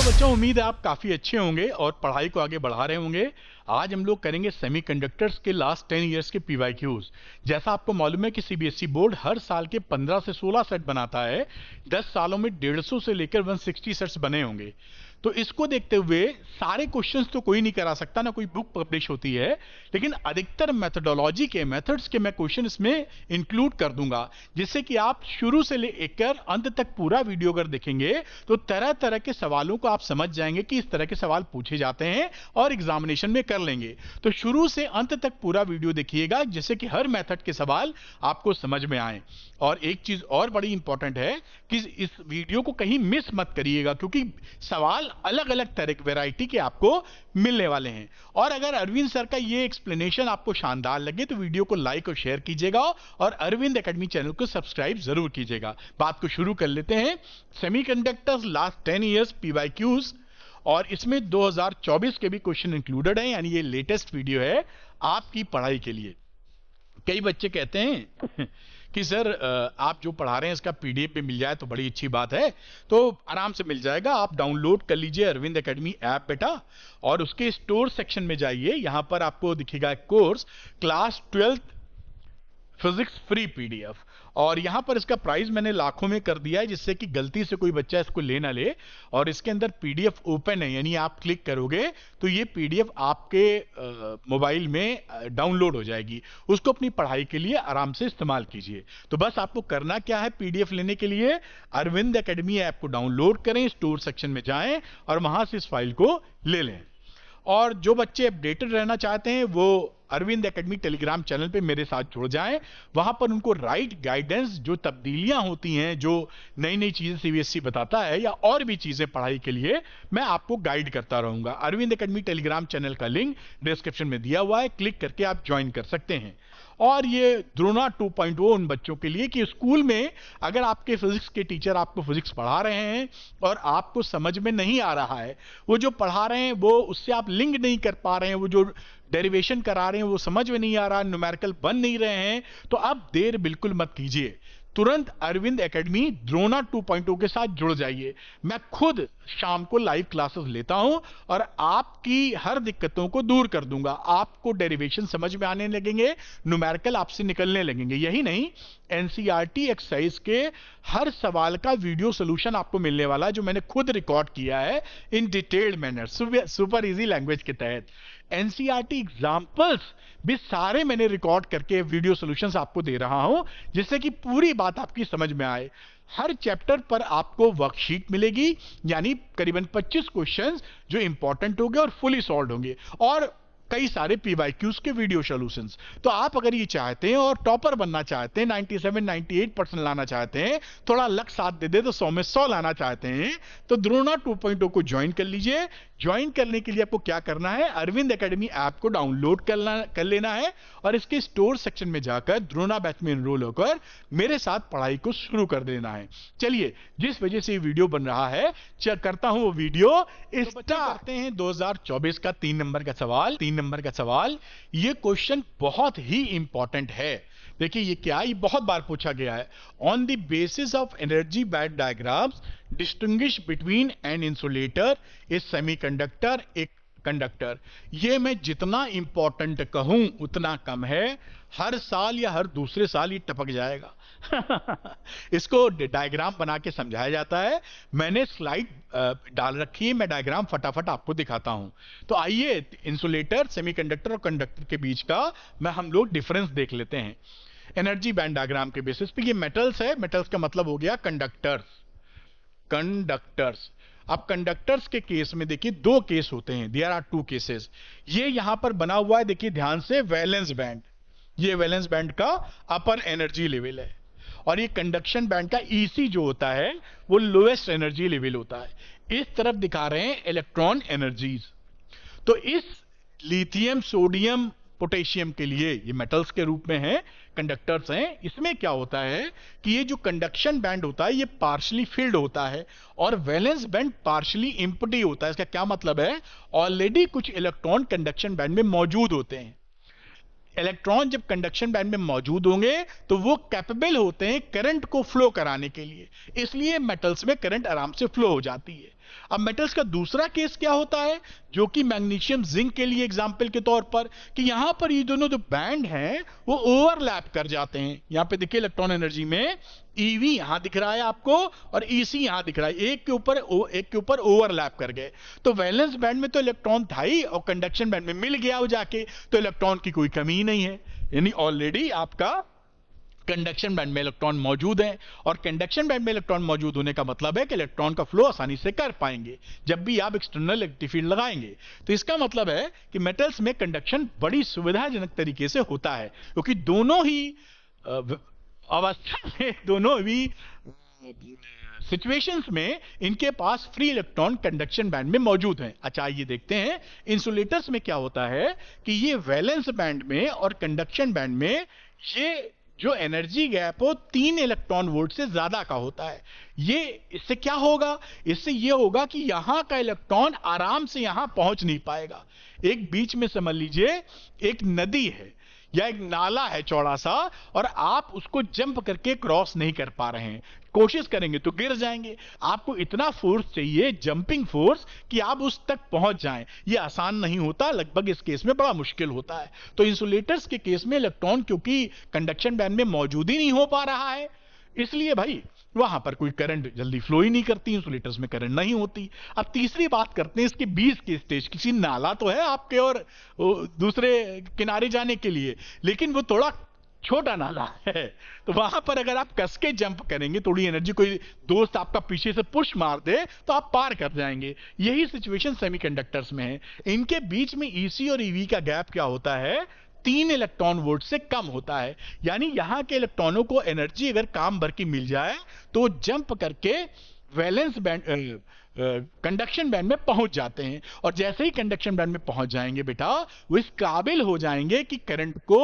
बच्चों, उम्मीद है आप काफ़ी अच्छे होंगे और पढ़ाई को आगे बढ़ा रहे होंगे। आज हम लोग करेंगे सेमीकंडक्टर्स के लास्ट 10 इयर्स के पीवाईक्यूज। जैसा आपको मालूम है कि सीबीएसई बोर्ड हर साल के 15 से 16 सेट बनाता है। 10 सालों में 150 से लेकर 160 सेट्स बने होंगे। तो इसको देखते हुए सारे क्वेश्चंस तो कोई नहीं करा सकता, ना कोई बुक पब्लिश होती है, लेकिन अधिकतर मेथोडोलॉजी के मेथड्स के मैं क्वेश्चन इसमें इंक्लूड कर दूंगा, जिससे कि आप शुरू से लेकर अंत तक पूरा वीडियो अगर देखेंगे तो तरह तरह के सवालों को आप समझ जाएंगे कि इस तरह के सवाल पूछे जाते हैं और एग्जामिनेशन में कर लेंगे। तो शुरू से अंत तक पूरा वीडियो देखिएगा, जिससे कि हर मेथड के सवाल आपको समझ में आए। और एक चीज और बड़ी इंपॉर्टेंट है कि इस वीडियो को कहीं मिस मत करिएगा, क्योंकि सवाल अलग अलग तरह की वैरायटी के आपको मिलने वाले हैं। और अगर अरविंद सर का ये एक्सप्लेनेशन आपको शानदार लगे तो वीडियो को लाइक और शेयर कीजिएगा और अरविंद एकेडमी चैनल को सब्सक्राइब जरूर कीजिएगा। बात को शुरू कर लेते हैं। सेमीकंडक्टर्स लास्ट 10 इयर्स पीवाईक्यूज, और इसमें 2024 के भी क्वेश्चन इंक्लूडेड हैं, यानी ये लेटेस्ट वीडियो है आपकी पढ़ाई के लिए। कई बच्चे कहते हैं कि सर आप जो पढ़ा रहे हैं इसका पीडीएफ पे मिल जाए तो बड़ी अच्छी बात है। तो आराम से मिल जाएगा, आप डाउनलोड कर लीजिए अरविंद एकेडमी ऐप बेटा, और उसके स्टोर सेक्शन में जाइए। यहां पर आपको दिखेगा course class 12 physics free PDF, और यहां पर इसका प्राइस मैंने लाखों में कर दिया है, जिससे कि गलती से कोई बच्चा इसको ले ना ले। और इसके अंदर पीडीएफ ओपन है, यानी आप क्लिक करोगे तो ये पीडीएफ आपके मोबाइल में डाउनलोड हो जाएगी। उसको अपनी पढ़ाई के लिए आराम से इस्तेमाल कीजिए। तो बस आपको करना क्या है, पीडीएफ लेने के लिए अरविंद एकेडमी ऐप को डाउनलोड करें, स्टोर सेक्शन में जाएं और वहां से इस फाइल को ले लें। और जो बच्चे अपडेटेड रहना चाहते हैं वो अरविंद एकेडमी टेलीग्राम चैनल पे मेरे साथ जुड़ जाएं। वहां पर उनको राइट गाइडेंस, जो तब्दीलियां होती हैं, जो नई नई चीजें सीबीएसई बताता है या और भी चीजें पढ़ाई के लिए, मैं आपको गाइड करता रहूंगा। अरविंद एकेडमी टेलीग्राम चैनल का लिंक डिस्क्रिप्शन में दिया हुआ है, क्लिक करके आप ज्वाइन कर सकते हैं। और ये द्रोणा 2.0 उन बच्चों के लिए कि स्कूल में अगर आपके फिजिक्स के टीचर आपको फिजिक्स पढ़ा रहे हैं और आपको समझ में नहीं आ रहा है, वो जो पढ़ा रहे हैं वो उससे आप लिंक नहीं कर पा रहे हैं, वो जो डेरिवेशन करा रहे हैं वो समझ में नहीं आ रहा, न्यूमेरिकल बन नहीं रहे हैं, तो आप देर बिल्कुल मत कीजिए। तुरंत अरविंद एकेडमी द्रोणा 2.0 के साथ जुड़ जाइए। मैं खुद शाम को लाइव क्लासेस लेता हूं और आपकी हर दिक्कतों को दूर कर दूंगा। आपको डेरिवेशन समझ में आने लगेंगे, न्यूमेरिकल आपसे निकलने लगेंगे। यही नहीं, एनसीईआरटी एक्सरसाइज के हर सवाल का वीडियो सोल्यूशन आपको मिलने वाला है, जो मैंने खुद रिकॉर्ड किया है इन detailed manner, super easy language के तहत। एनसीईआरटी एग्जाम्पल्स भी सारे मैंने रिकॉर्ड करके वीडियो सॉल्यूशंस आपको दे रहा हूं, जिससे कि पूरी बात आपकी समझ में आए। हर चैप्टर पर आपको वर्कशीट मिलेगी, यानी करीबन 25 क्वेश्चंस जो इंपॉर्टेंट होंगे और फुली सॉल्व होंगे, और कई सारे पीवाईक्यूज के वीडियो सॉल्यूशंस। तो आप अगर ये चाहते हैं और टॉपर बनना चाहते हैं, 97-98% लाना चाहते हैं, थोड़ा लक साथ दे दे तो 100 में 100 लाना चाहते हैं, तो द्रोणा 2.0 को ज्वाइन कर लीजिए। ज्वाइन करने के लिए आपको क्या करना है, अरविंद एकेडमी ऐप को डाउनलोड कर लेना है और इसके स्टोर सेक्शन में जाकर द्रोणा बैच में एनरोल होकर मेरे साथ पढ़ाई को शुरू कर देना है। चलिए, जिस वजह से ये वीडियो बन रहा है करता हूं वो वीडियो स्टार्ट करते हैं। 2024 का 3 नंबर का सवाल। ये क्वेश्चन बहुत ही इंपॉर्टेंट है। देखिए ये क्या, ये बहुत बार पूछा गया है। On the basis of energy band diagrams distinguish between an insulator, A semiconductor, एक कंडक्टर। ये मैं जितना इंपॉर्टेंट कहूं उतना कम है। हर साल या हर दूसरे साल ये टपक जाएगा। इसको डायग्राम बना के समझाया जाता है। मैंने स्लाइड डाल रखी है, मैं डायग्राम फटाफट आपको दिखाता हूं। तो आइए इंसुलेटर, सेमीकंडक्टर और कंडक्टर के बीच का हम लोग डिफरेंस देख लेते हैं एनर्जी बैंड डायग्राम के बेसिस पे। ये मेटल्स है, मेटल्स का मतलब हो गया कंडक्टर्स। अब कंडक्टर्स के केस में देखिए 2 केस होते हैं, देयर आर 2 केसेस। ये यहां पर बना हुआ है, देखिए ध्यान से, वैलेंस बैंड। ये वैलेंस बैंड का अपर एनर्जी लेवल है, और ये कंडक्शन बैंड का ईसी जो होता है वो लोएस्ट एनर्जी लेवल होता है। इस तरफ दिखा रहे हैं इलेक्ट्रॉन एनर्जीज। तो इस लिथियम, सोडियम, पोटेशियम के लिए ये मेटल्स के रूप में है, कंडक्टर्स हैं। इसमें क्या होता है कि ये जो कंडक्शन बैंड होता है ये पार्शियली फिल्ड होता है और वैलेंस बैंड पार्शियली एम्प्टी होता है। इसका क्या मतलब है, ऑलरेडी कुछ इलेक्ट्रॉन कंडक्शन बैंड में मौजूद होते हैं। इलेक्ट्रॉन जब कंडक्शन बैंड में मौजूद होंगे तो वो कैपेबल होते हैं करंट को फ्लो कराने के लिए, इसलिए मेटल्स में करंट आराम से फ्लो हो जाती है। अब मेटल्स का दूसरा केस क्या होता है, जो कि मैग्नीशियम जिंक के लिए एग्जाम्पल के तौर पर, कि यहां पर ये दोनों जो बैंड हैं वो ओवरलैप कर जाते हैं। यहां पे देखिए इलेक्ट्रॉन एनर्जी में ईवी यहां दिख रहा है आपको और ईसी यहां दिख रहा है, एक के ऊपर ओवरलैप कर गए। तो वैलेंस बैंड में तो इलेक्ट्रॉन था ही और कंडक्शन बैंड में मिल गया वो जाके, तो इलेक्ट्रॉन की कोई कमी नहीं है, यानी ऑलरेडी आपका कंडक्शन बैंड में इलेक्ट्रॉन मौजूद है। और कंडक्शन बैंड में इलेक्ट्रॉन मौजूद होने का मतलब है कि इलेक्ट्रॉन का फ्लो आसानी से कर पाएंगे जब भी आप एक्सटर्नल इलेक्ट्रिक फील्ड लगाएंगे। तो इसका मतलब है कि मेटल्स में कंडक्शन बड़ी सुविधाजनक तरीके से होता है, क्योंकि दोनों ही अवस्था में, दोनों भी सिचुएशंस में इनके पास फ्री इलेक्ट्रॉन कंडक्शन बैंड में मौजूद हैं। अच्छा ये देखते हैं इंसुलेटर्स में क्या होता है कि ये वैलेंस बैंड में और कंडक्शन बैंड में ये जो एनर्जी गैप हो 3 इलेक्ट्रॉन वोल्ट से ज्यादा का होता है। ये इससे क्या होगा, इससे ये होगा कि यहां का इलेक्ट्रॉन आराम से यहां पहुंच नहीं पाएगा। एक बीच में समझ लीजिए एक नदी है या एक नाला है चौड़ा सा, और आप उसको जंप करके क्रॉस नहीं कर पा रहे हैं, कोशिश करेंगे तो गिर जाएंगे। आपको इतना फोर्स चाहिए, जंपिंग फोर्स, कि आप उस तक पहुंच जाएं। ये आसान नहीं होता, लगभग इस केस में बड़ा मुश्किल होता है। तो इंसुलेटर्स के केस में इलेक्ट्रॉन क्योंकि कंडक्शन बैंड में मौजूद ही नहीं हो पा रहा है, इसलिए भाई वहां पर कोई करंट जल्दी फ्लो ही नहीं करती, इंसुलेटर्स में करंट नहीं होती। अब तीसरी बात करते हैं इसके बीच के स्टेज। किसी नाला तो है आपके और दूसरे किनारे जाने के लिए, लेकिन वो थोड़ा छोटा नाला है, तो वहां पर अगर आप कस के जंप करेंगे, थोड़ी एनर्जी, कोई दोस्त आपका पीछे से पुश मार दे तो आप पार कर जाएंगे। यही सिचुएशन सेमीकंडक्टर्स में है। इनके बीच में ईसी और ईवी का गैप क्या होता है, 3 इलेक्ट्रॉन वोल्ट से कम होता है। यानी यहां के इलेक्ट्रॉनों को एनर्जी अगर काम भर की मिल जाए तो जंप करके वैलेंस बैंड कंडक्शन बैंड में पहुंच जाते हैं। और जैसे ही कंडक्शन बैंड में पहुंच जाएंगे बेटा, वो इस काबिल हो जाएंगे कि करंट को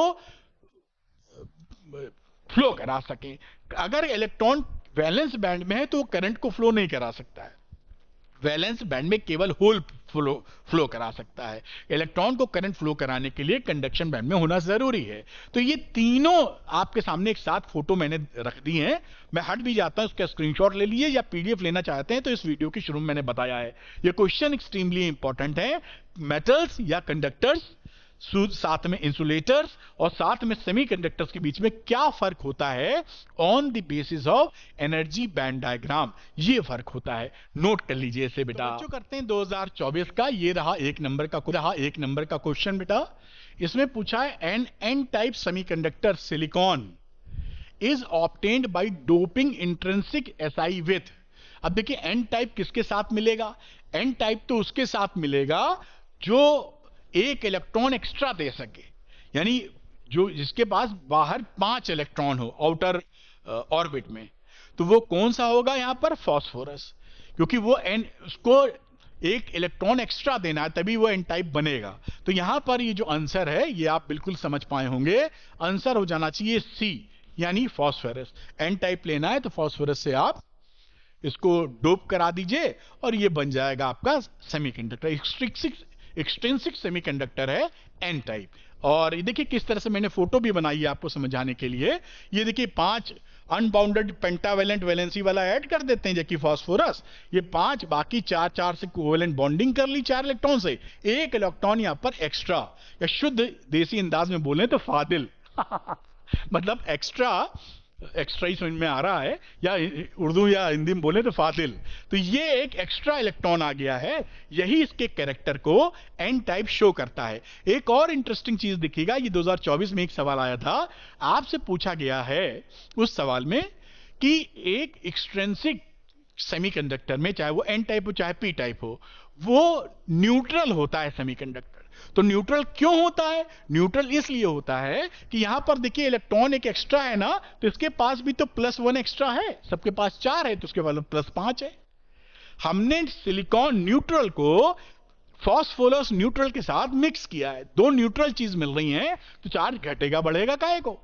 फ्लो करा सके। अगर इलेक्ट्रॉन वैलेंस बैंड में है तो करंट को फ्लो नहीं करा सकता है, वैलेंस बैंड में केवल होल फ्लो करा सकता है। इलेक्ट्रॉन को करंट फ्लो कराने के लिए कंडक्शन बैंड में होना जरूरी है। तो ये तीनों आपके सामने एक साथ फोटो मैंने रख दी हैं। मैं हट भी जाता हूं, उसका स्क्रीनशॉट ले लीजिए, या पीडीएफ लेना चाहते हैं तो इस वीडियो की शुरू में मैंने बताया है। ये क्वेश्चन एक्सट्रीमली इंपॉर्टेंट है। मेटल्स या कंडक्टर्स, साथ में इंसुलेटर्स और साथ में सेमीकंडक्टर्स के बीच में क्या फर्क होता है on the basis of energy band diagram, ये फर्क होता है। नोट कर लीजिए इसे बेटा। तो बच्चों करते हैं 2024 का, ये रहा एक नंबर का क्वेश्चन बेटा। इसमें पूछा है N type semiconductor silicon is obtained by doping intrinsic SI with. अब देखिए एन टाइप किसके साथ मिलेगा, एन टाइप तो उसके साथ मिलेगा जो एक इलेक्ट्रॉन एक्स्ट्रा दे सके, यानी जो जिसके पास बाहर 5 इलेक्ट्रॉन हो आउटर ऑर्बिट में। तो वो कौन सा होगा यहां पर, फास्फोरस, क्योंकि वो एन उसको एक इलेक्ट्रॉन एक्स्ट्रा देना है तभी वो एन टाइप बनेगा। तो यहां पर ये जो आंसर है ये आप बिल्कुल समझ पाए होंगे, आंसर हो जाना चाहिए सी, यानी फास्फोरस। एन टाइप लेना है तो फास्फोरस से आप इसको डोप करा दीजिए और ये बन जाएगा आपका सेमीकंडक्टर। एक्सट्रिंसिक सेमीकंडक्टर है एन टाइप। और ये देखिए किस तरह से मैंने फोटो भी बनाई है आपको समझाने के लिए। ये देखिए 5 अनबाउंडेड पेंटावेलेंट वैलेंसी वाला ऐड कर देते हैं जबकि फास्फोरस, ये 5 बाकी 4 से कोवेलेंट बॉन्डिंग कर ली 4 इलेक्ट्रॉन से, एक इलेक्ट्रॉन यहां पर एक्स्ट्रा, या शुद्ध देसी अंदाज में बोले तो फादिल मतलब एक्स्ट्रा ही समझ में आ रहा है, या उर्दू या हिंदी में बोले तो फादिल। तो ये एक एक्स्ट्रा इलेक्ट्रॉन आ गया है, यही इसके कैरेक्टर को एन टाइप शो करता है। एक और इंटरेस्टिंग चीज दिखेगा, ये 2024 में एक सवाल आया था, आपसे पूछा गया है उस सवाल में कि एक एक्सट्रिंसिक सेमीकंडक्टर में, चाहे वो एन टाइप हो चाहे पी टाइप हो, वो न्यूट्रल होता है सेमीकंडक्टर। तो न्यूट्रल क्यों होता है, न्यूट्रल इसलिए होता है कि यहां पर देखिए इलेक्ट्रॉन एक एक्स्ट्रा है ना, तो इसके पास भी तो +1 एक्स्ट्रा है, सबके पास 4 है तो उसके पास +5 है। हमने सिलिकॉन न्यूट्रल को फास्फोरस न्यूट्रल के साथ मिक्स किया है, 2 न्यूट्रल चीज मिल रही हैं, तो चार्ज घटेगा बढ़ेगा काहे को,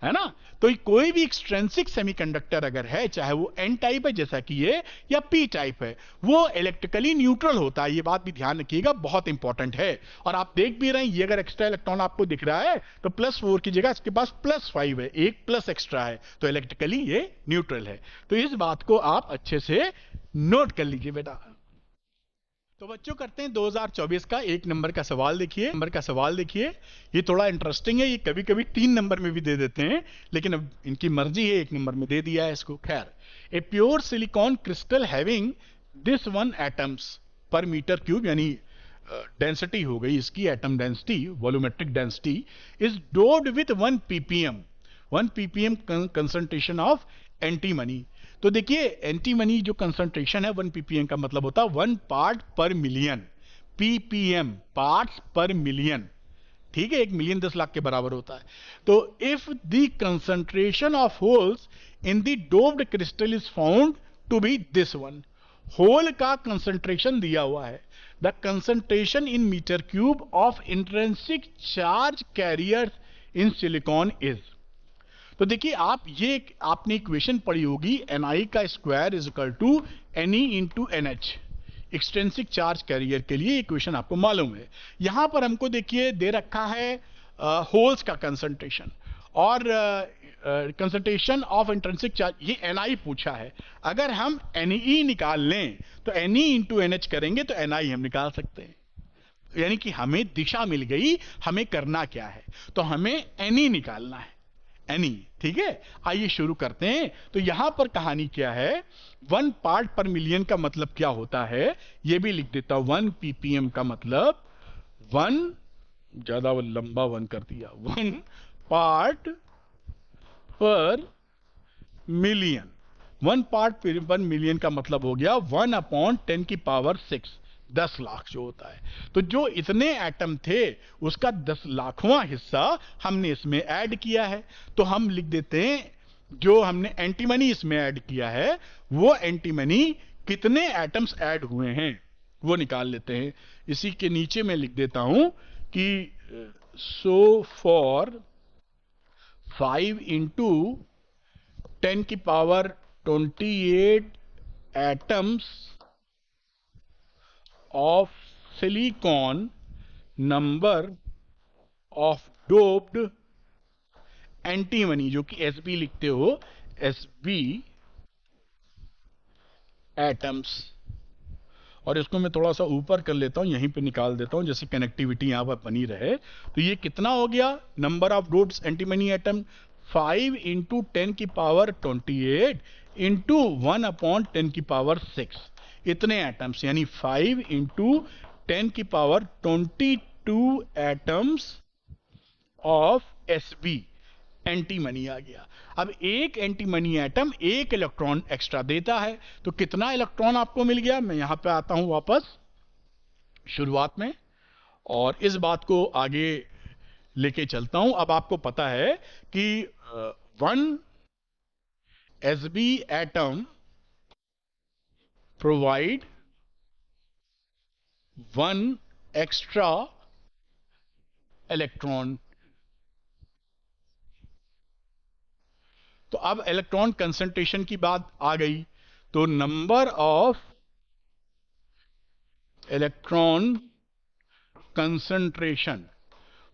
है ना। तो कोई भी एक्सट्रिंसिक सेमीकंडक्टर अगर है, चाहे वो एन टाइप है जैसा कि ये, या पी टाइप है, वो इलेक्ट्रिकली न्यूट्रल होता है। ये बात भी ध्यान रखिएगा, बहुत इंपॉर्टेंट है। और आप देख भी रहे हैं, ये अगर एक्स्ट्रा इलेक्ट्रॉन आपको दिख रहा है तो +4 की जगह इसके पास +5 है, एक प्लस एक्स्ट्रा है, तो इलेक्ट्रिकली ये न्यूट्रल है। तो इस बात को आप अच्छे से नोट कर लीजिए बेटा। तो बच्चों करते हैं 2024 का एक नंबर का सवाल। देखिए ये थोड़ा इंटरेस्टिंग है, ये कभी कभी 3 नंबर में भी दे देते हैं, लेकिन अब इनकी मर्जी है, 1 नंबर में दे दिया है इसको। खैर, a pure silicon crystal having this 1 atoms per metre cube, यानी डेंसिटी हो गई इसकी, atom density, volumetric density, is doped with 1 ppm concentration of antimony. तो देखिए एंटीमनी जो कंसंट्रेशन है 1 ppm का मतलब होता है 1 पार्ट पर मिलियन, ppm पार्ट्स पर मिलियन, ठीक है, 1 मिलियन 10 लाख के बराबर होता है। तो if the concentration of holes in the doped crystal is found to be this 1, hole का कंसंट्रेशन दिया हुआ है, the concentration in metre cube of intrinsic charge carriers in silicon is. तो देखिए आपने इक्वेशन पढ़ी होगी, Ni का square is equal to Ne into NH, extrinsic charge carrier के लिए इक्वेशन आपको मालूम है। यहां पर हमको देखिए दे रखा है होल्स का कंसंट्रेशन और कंसंट्रेशन ऑफ इंट्रिंसिक चार्ज, ये Ni पूछा है। अगर हम Ne निकाल लें तो Ne इंटू NH करेंगे तो Ni हम निकाल सकते हैं, यानी कि हमें दिशा मिल गई, हमें करना क्या है, तो हमें Ne निकालना है, Ni, ठीक है। आइए शुरू करते हैं। तो यहां पर कहानी क्या है, 1 पार्ट पर मिलियन का मतलब क्या होता है, यह भी लिख देता हूं। 1 ppm का मतलब 1, ज्यादा लंबा 1 कर दिया, 1 पार्ट पर मिलियन। 1 पार्ट पर मिलियन का मतलब हो गया 1/10⁶, 10 लाख जो होता है। तो जो इतने एटम थे उसका 10 लाखवां हिस्सा हमने इसमें ऐड किया है। तो हम लिख देते हैं जो हमने एंटीमनी इसमें ऐड किया है, वो एंटीमनी कितने एटम्स ऐड हुए हैं वो निकाल लेते हैं। इसी के नीचे मैं लिख देता हूं कि so for 5 into 10⁻28 atoms of silicon, number of doped antimony, जो कि Sb लिखते हो, Sb एटम्स, और इसको मैं थोड़ा सा ऊपर कर लेता हूं, यहीं पे निकाल देता हूं जैसे कनेक्टिविटी यहां पर बनी रहे। तो ये कितना हो गया, number of doped antimony atom 5 into 10⁻28 into 1/10⁶, इतने एटम्स, यानी 5 into 10⁻22 atoms of Sb antimony आ गया। अब एक एंटीमनी एटम 1 इलेक्ट्रॉन एक्स्ट्रा देता है, तो कितना इलेक्ट्रॉन आपको मिल गया। मैं यहां पे आता हूं वापस शुरुआत में और इस बात को आगे लेके चलता हूं। अब आपको पता है कि 1 Sb atom provide 1 extra electron। तो अब इलेक्ट्रॉन कंसंट्रेशन की बात आ गई, तो नंबर ऑफ इलेक्ट्रॉन कंसंट्रेशन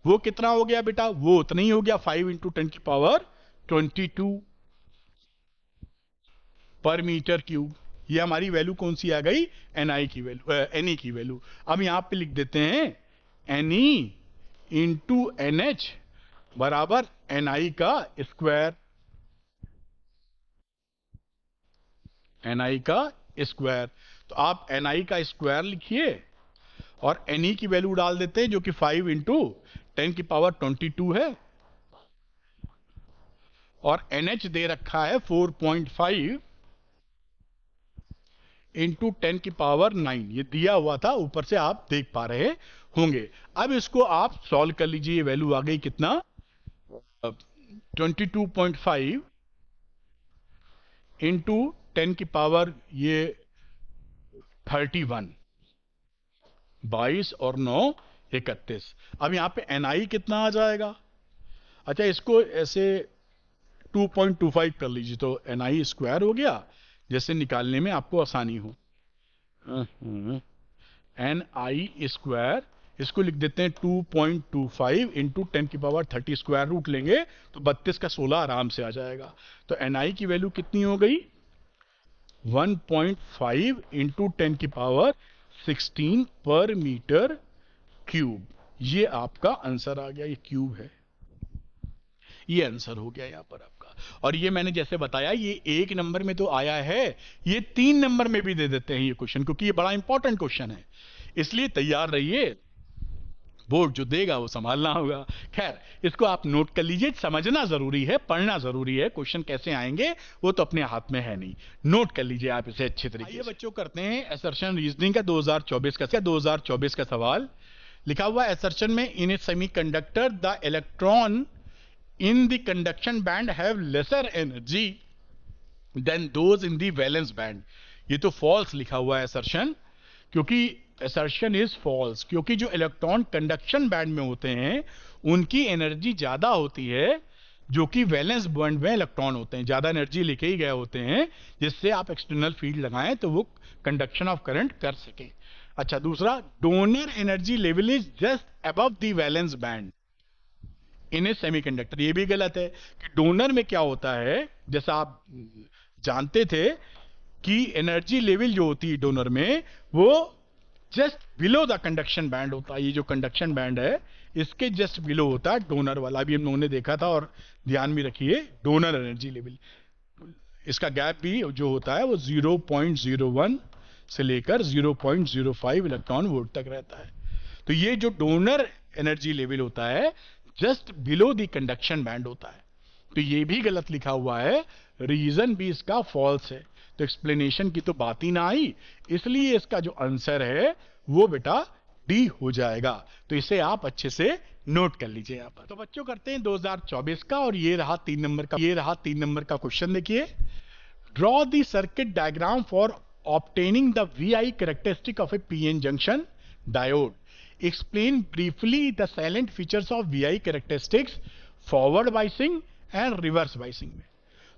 वो कितना हो गया बेटा, वो उतना ही हो गया, 5 इंटू 10⁻22 पर मीटर क्यूब। ये हमारी वैल्यू कौन सी आ गई, Ni की वैल्यू, Ne की वैल्यू। अब यहां पे लिख देते हैं Ne इंटू NH बराबर Ni का स्क्वायर, Ni का स्क्वायर। तो आप Ni का स्क्वायर लिखिए और Ne की वैल्यू डाल देते हैं जो कि 5 इंटू 10⁻22 है, और NH दे रखा है 4.5 इंटू 10⁻9, ये दिया हुआ था ऊपर से, आप देख पा रहे होंगे। अब इसको आप सॉल्व कर लीजिए, ये वैल्यू आ गई कितना, 22.5 इंटू 10⁻31, 22 और 9 31। अब यहां पे Ni कितना आ जाएगा, अच्छा इसको ऐसे 2.25 कर लीजिए, तो Ni स्क्वायर हो गया, जैसे निकालने में आपको आसानी हो। Ni स्क्वायर, इसको लिख देते हैं 2.25 इंटू 10⁻30 स्क्वायर रूट लेंगे तो 32 का 16 आराम से आ जाएगा। तो Ni की वैल्यू कितनी हो गई, 1.5 इंटू 10⁻16 16 पर मीटर क्यूब। ये आपका आंसर आ गया, ये क्यूब है, ये आंसर हो गया यहां पर आपका। और ये मैंने जैसे बताया ये 1 नंबर में तो आया है, ये 3 नंबर में भी दे देते हैं ये क्वेश्चन, क्योंकि ये बड़ा इंपॉर्टेंट क्वेश्चन है, इसलिए तैयार रहिए, बोर्ड जो देगा वो संभालना होगा। खैर, इसको आप नोट कर लीजिए, समझना जरूरी है, पढ़ना जरूरी है, क्वेश्चन कैसे आएंगे वो तो अपने हाथ में है नहीं, नोट कर लीजिए आप इसे अच्छे तरीके से। बच्चों करते हैं असर्शन रीजनिंग का 2024 का सवाल। लिखा हुआ असर्शन में, in a semiconductor the electron in the conduction band have lesser energy than those in the valence band। ये तो false लिखा हुआ है assertion, क्योंकि assertion is false, क्योंकि जो इलेक्ट्रॉन कंडक्शन बैंड में होते हैं उनकी एनर्जी ज्यादा होती है, जो कि वैलेंस बैंड में इलेक्ट्रॉन होते हैं ज्यादा एनर्जी लेके ही गए होते हैं, जिससे आप एक्सटर्नल फील्ड लगाएं तो वो कंडक्शन ऑफ करंट कर सके। अच्छा, दूसरा, donor energy level is just above the valence band in a semiconductor. ये भी गलत है कि डोनर में क्या होता है, जैसा आप जानते थे कि एनर्जी लेवल जो होती है डोनर में वो just below the conduction band होता है। ये जो कंडक्शन बैंड है इसके जस्ट बिलो होता है डोनर वाला, अभी हम लोगों ने देखा था, और ध्यान में रखिए डोनर एनर्जी लेवल, इसका गैप भी जो होता है वो 0.01 से लेकर 0.05 इलेक्ट्रॉन वोल्ट तक रहता है। तो ये जो डोनर एनर्जी लेवल होता है just below the conduction band होता है, तो ये भी गलत लिखा हुआ है, रीजन भी इसका फॉल्स है, तो एक्सप्लेनेशन की तो बात ही ना आई, इसलिए इसका जो आंसर है वो बेटा डी हो जाएगा। तो इसे आप अच्छे से नोट कर लीजिए यहां पर। तो बच्चों करते हैं 2024 का, और ये रहा 3 नंबर का क्वेश्चन। देखिए, draw the circuit diagram for obtaining the VI characteristic of A PN junction diode. Explain briefly the silent features of VI characteristics, forward biasing and reverse biasing में।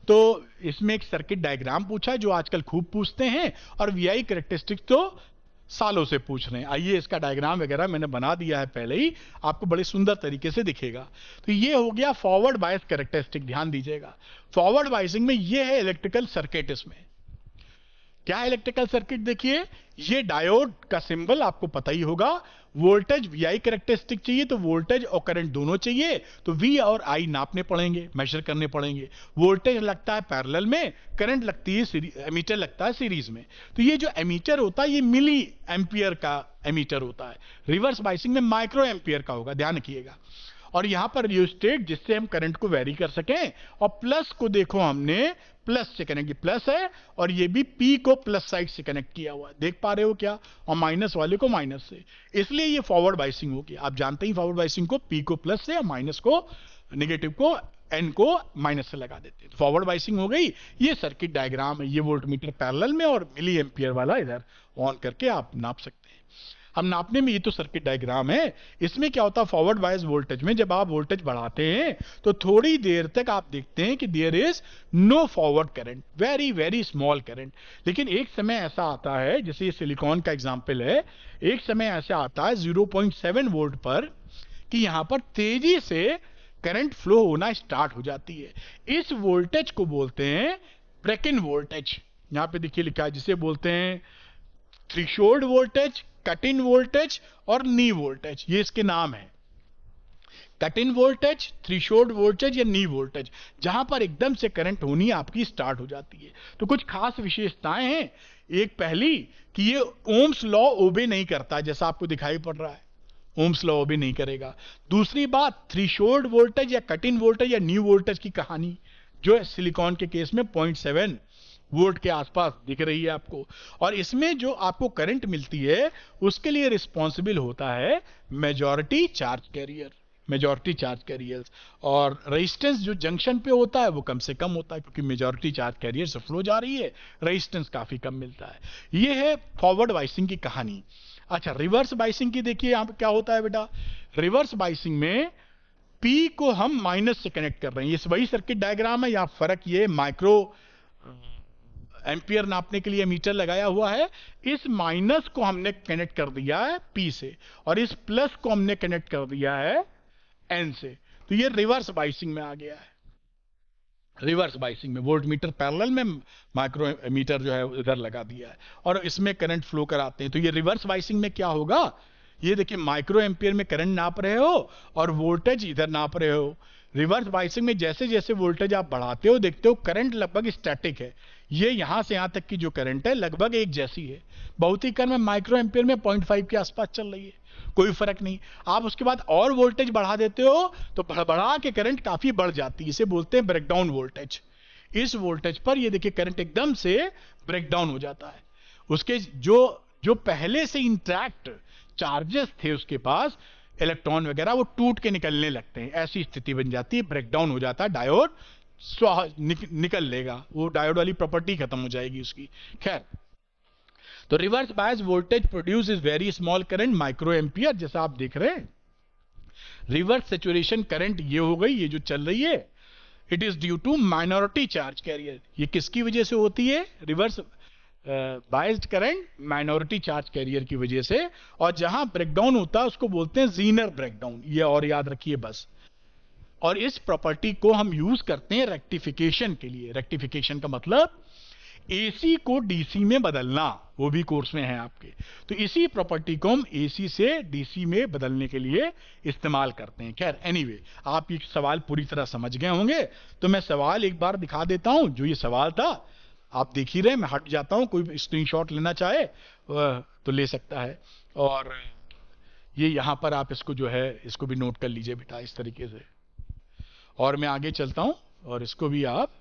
तो इसमें एक सर्किट डायग्राम पूछा है जो आजकल खूब पूछते हैं, और VI कैरेक्टरिस्टिक्स तो सालों से पूछ रहे हैं। आइए, इसका डायग्राम वगैरह मैंने बना दिया है पहले ही, आपको बड़े सुंदर तरीके से दिखेगा। तो ये हो गया फॉरवर्ड बायस कैरेक्टरिस्टिक, ध्यान दीजिएगा। फॉरवर्ड बायसिंग में ये है इलेक्ट्रिकल सर्किट। इसमें क्या इलेक्ट्रिकल सर्किट, देखिए ये डायोड का सिंबल आपको पता ही होगा। वोल्टेज VI कैरेक्टरिस्टिक चाहिए तो वोल्टेज और करंट दोनों चाहिए, तो V और I नापने पड़ेंगे, मेजर करने पड़ेंगे। वोल्टेज लगता है पैरेलल में, करंट लगती है, एमीटर लगता है सीरीज में। तो ये जो एमीटर होता है ये मिली एम्पियर का एमीटर होता है, रिवर्स बाइसिंग में माइक्रो एम्पियर का होगा, ध्यान रखिएगा। और यहां पर रियोस्टेट जिससे हम करंट को वेरी कर सकें, और प्लस को देखो हमने प्लस से कनेक्ट, प्लस है, और ये भी P को प्लस साइड से कनेक्ट किया हुआ है, देख पा रहे हो क्या, और माइनस वाले को माइनस से, इसलिए ये फॉरवर्ड बाइसिंग होगी। आप जानते ही फॉरवर्ड बाइसिंग को P को प्लस से, माइनस को, नेगेटिव को, N को माइनस से लगा देते हैं, तो फॉरवर्ड बाइसिंग हो गई। ये सर्किट डायग्राम है, ये वोल्टमीटर पैरेलल में और मिली एम्पियर वाला इधर ऑन करके आप नाप सकते हैं। हम नापने में, ये तो सर्किट डायग्राम है, इसमें क्या होता है फॉरवर्ड बायस वोल्टेज में, जब आप वोल्टेज बढ़ाते हैं तो थोड़ी देर तक आप देखते हैं कि there is no forward current, very very small current. लेकिन एक समय ऐसा आता है, जैसे ये सिलिकॉन का एग्जांपल है, एक समय ऐसा आता है 0.7 वोल्ट पर कि यहां पर तेजी से करंट फ्लो होना स्टार्ट हो जाती है। इस वोल्टेज को बोलते हैं ब्रेक इन वोल्टेज। यहां पे देखिए लिखा है, जिसे बोलते हैं threshold voltage, cut in voltage और नी वोल्टेज, ये इसके नाम है। Cut in voltage, threshold voltage या नी वोल्टेज, जहां पर एकदम से करंट होनी आपकी स्टार्ट हो जाती है। तो कुछ खास विशेषताएं हैं। एक पहली कि ये ओम्स लॉ ओबे नहीं करता, जैसा आपको दिखाई पड़ रहा है, ओम्स लॉ ओबे नहीं करेगा। दूसरी बात, थ्रेशोल्ड वोल्टेज या कट इन वोल्टेज या नी वोल्टेज की कहानी जो है सिलिकॉन के केस में 0.7 वोल्ट के आसपास दिख रही है आपको, और इसमें जो आपको करंट मिलती है उसके लिए रिस्पॉन्सिबल होता है majority charge carrier, majority charge carriers, और रेजिस्टेंस जो जंक्शन पे होता है वो कम से कम होता है, क्योंकि मेजॉरिटी चार्ज कैरियर से फ्लो जा रही है, रेजिस्टेंस काफी कम मिलता है। ये है फॉरवर्ड बाइसिंग की कहानी। अच्छा, रिवर्स बाइसिंग की देखिए यहां पर क्या होता है बेटा। रिवर्स बाइसिंग में P को हम माइनस से कनेक्ट कर रहे हैं, ये वही सर्किट डायग्राम है, यहां फर्क ये माइक्रो एम्पियर नापने के लिए मीटर लगाया हुआ है, इस माइनस को हमने कनेक्ट कर दिया है P से, और इस प्लस को हमने कनेक्ट कर दिया है N से, तो ये रिवर्स बाइसिंग में आ गया है। रिवर्स बाइसिंग में वोल्ट मीटर पैरेलल में, माइक्रो मीटर जो है इधर लगा दिया है और इसमें करंट फ्लो कराते हैं। तो ये रिवर्स बाइसिंग में क्या होगा, ये देखिए माइक्रो एम्पियर में करंट नाप रहे हो और वोल्टेज इधर नाप रहे हो। रिवर्स बाइसिंग में जैसे जैसे वोल्टेज आप बढ़ाते हो देखते हो करंट लगभग स्टैटिक है, ये यहां से यहां तक की जो करंट है लगभग एक जैसी है। भौतिक कर्म में माइक्रो एम्पियर में 0.5 के आसपास चल रही है, कोई फर्क नहीं। आप उसके बाद और वोल्टेज बढ़ा देते हो तो बढ़ा के करंट काफी बढ़ जाती है, इसे बोलते हैं ब्रेकडाउन वोल्टेज। इस वोल्टेज पर ये देखिए करंट एकदम से ब्रेकडाउन हो जाता है, उसके जो पहले से इंटैक्ट चार्जेस थे उसके पास, इलेक्ट्रॉन वगैरह, वो टूट के निकलने लगते हैं। ऐसी स्थिति बन जाती है, ब्रेकडाउन हो जाता है, डायोड निकल लेगा, वो डायोड वाली प्रॉपर्टी खत्म हो जाएगी उसकी। खैर, तो reverse bias voltage produce is very small current micro ampere, जैसा आप देख रहे हैं। रिवर्स सैचुरेशन करंट ये हो गई, ये जो चल रही है, it is due to minority charge carrier. ये किसकी वजह से होती है, reverse biased current minority charge carrier की वजह से। और जहां ब्रेकडाउन होता है उसको बोलते हैं जीनर ब्रेकडाउन, ये और याद रखिए बस। और इस प्रॉपर्टी को हम यूज करते हैं रेक्टिफिकेशन के लिए। रेक्टिफिकेशन का मतलब एसी को डीसी में बदलना, वो भी कोर्स में है आपके। तो इसी प्रॉपर्टी को हम एसी से डीसी में बदलने के लिए इस्तेमाल करते हैं। खैर एनीवे, आप ये सवाल पूरी तरह समझ गए होंगे, तो मैं सवाल एक बार दिखा देता हूं। जो ये सवाल था आप देख ही रहे, मैं हट जाता हूं, कोई स्क्रीनशॉट लेना चाहे तो ले सकता है। और ये यहां पर आप इसको जो है इसको भी नोट कर लीजिए बेटा इस तरीके से। और मैं आगे चलता हूं और इसको भी आप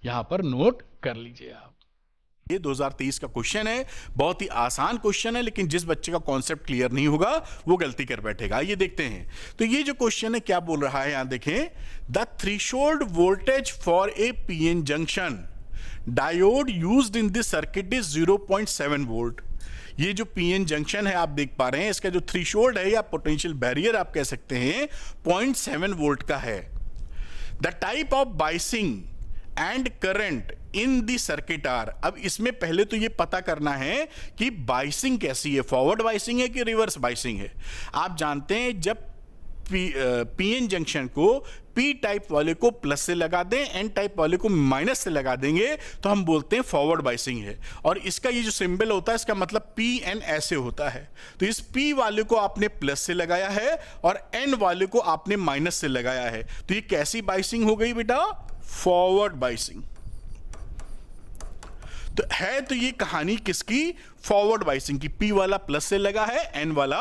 यहां पर नोट कर लीजिए आप। ये 2023 का क्वेश्चन है, बहुत ही आसान क्वेश्चन है, लेकिन जिस बच्चे का कॉन्सेप्ट क्लियर नहीं होगा वो गलती कर बैठेगा। ये देखते हैं, तो ये जो क्वेश्चन है क्या बोल रहा है, यहां देखें, the threshold voltage for a PN junction diode used in this circuit is 0.7 volt. ये जो पीएन जंक्शन है आप देख पा रहे हैं, इसका जो थ्रेशोल्ड है या पोटेंशियल बैरियर आप कह सकते हैं 0.7 वोल्ट का है। The type of biasing and current in the circuit are. अब इसमें पहले तो ये पता करना है कि बाइसिंग कैसी है, फॉरवर्ड बाइसिंग है कि रिवर्स बाइसिंग है। आप जानते हैं जब पीएन जंक्शन को पी टाइप वाले को प्लस से लगा दें, एन टाइप वाले को माइनस से लगा देंगे तो हम बोलते हैं फॉरवर्ड बाइसिंग है। और इसका ये जो सिंबल होता है इसका मतलब पी एन ऐसे होता है। तो इस पी वाले को आपने प्लस से लगाया है और एन वाले को आपने माइनस से लगाया है, तो ये कैसी बाइसिंग हो गई बेटा, फॉरवर्ड बाइसिंग। तो है, तो ये कहानी किसकी, फॉरवर्ड बाइसिंग की। पी वाला प्लस से लगा है, एन वाला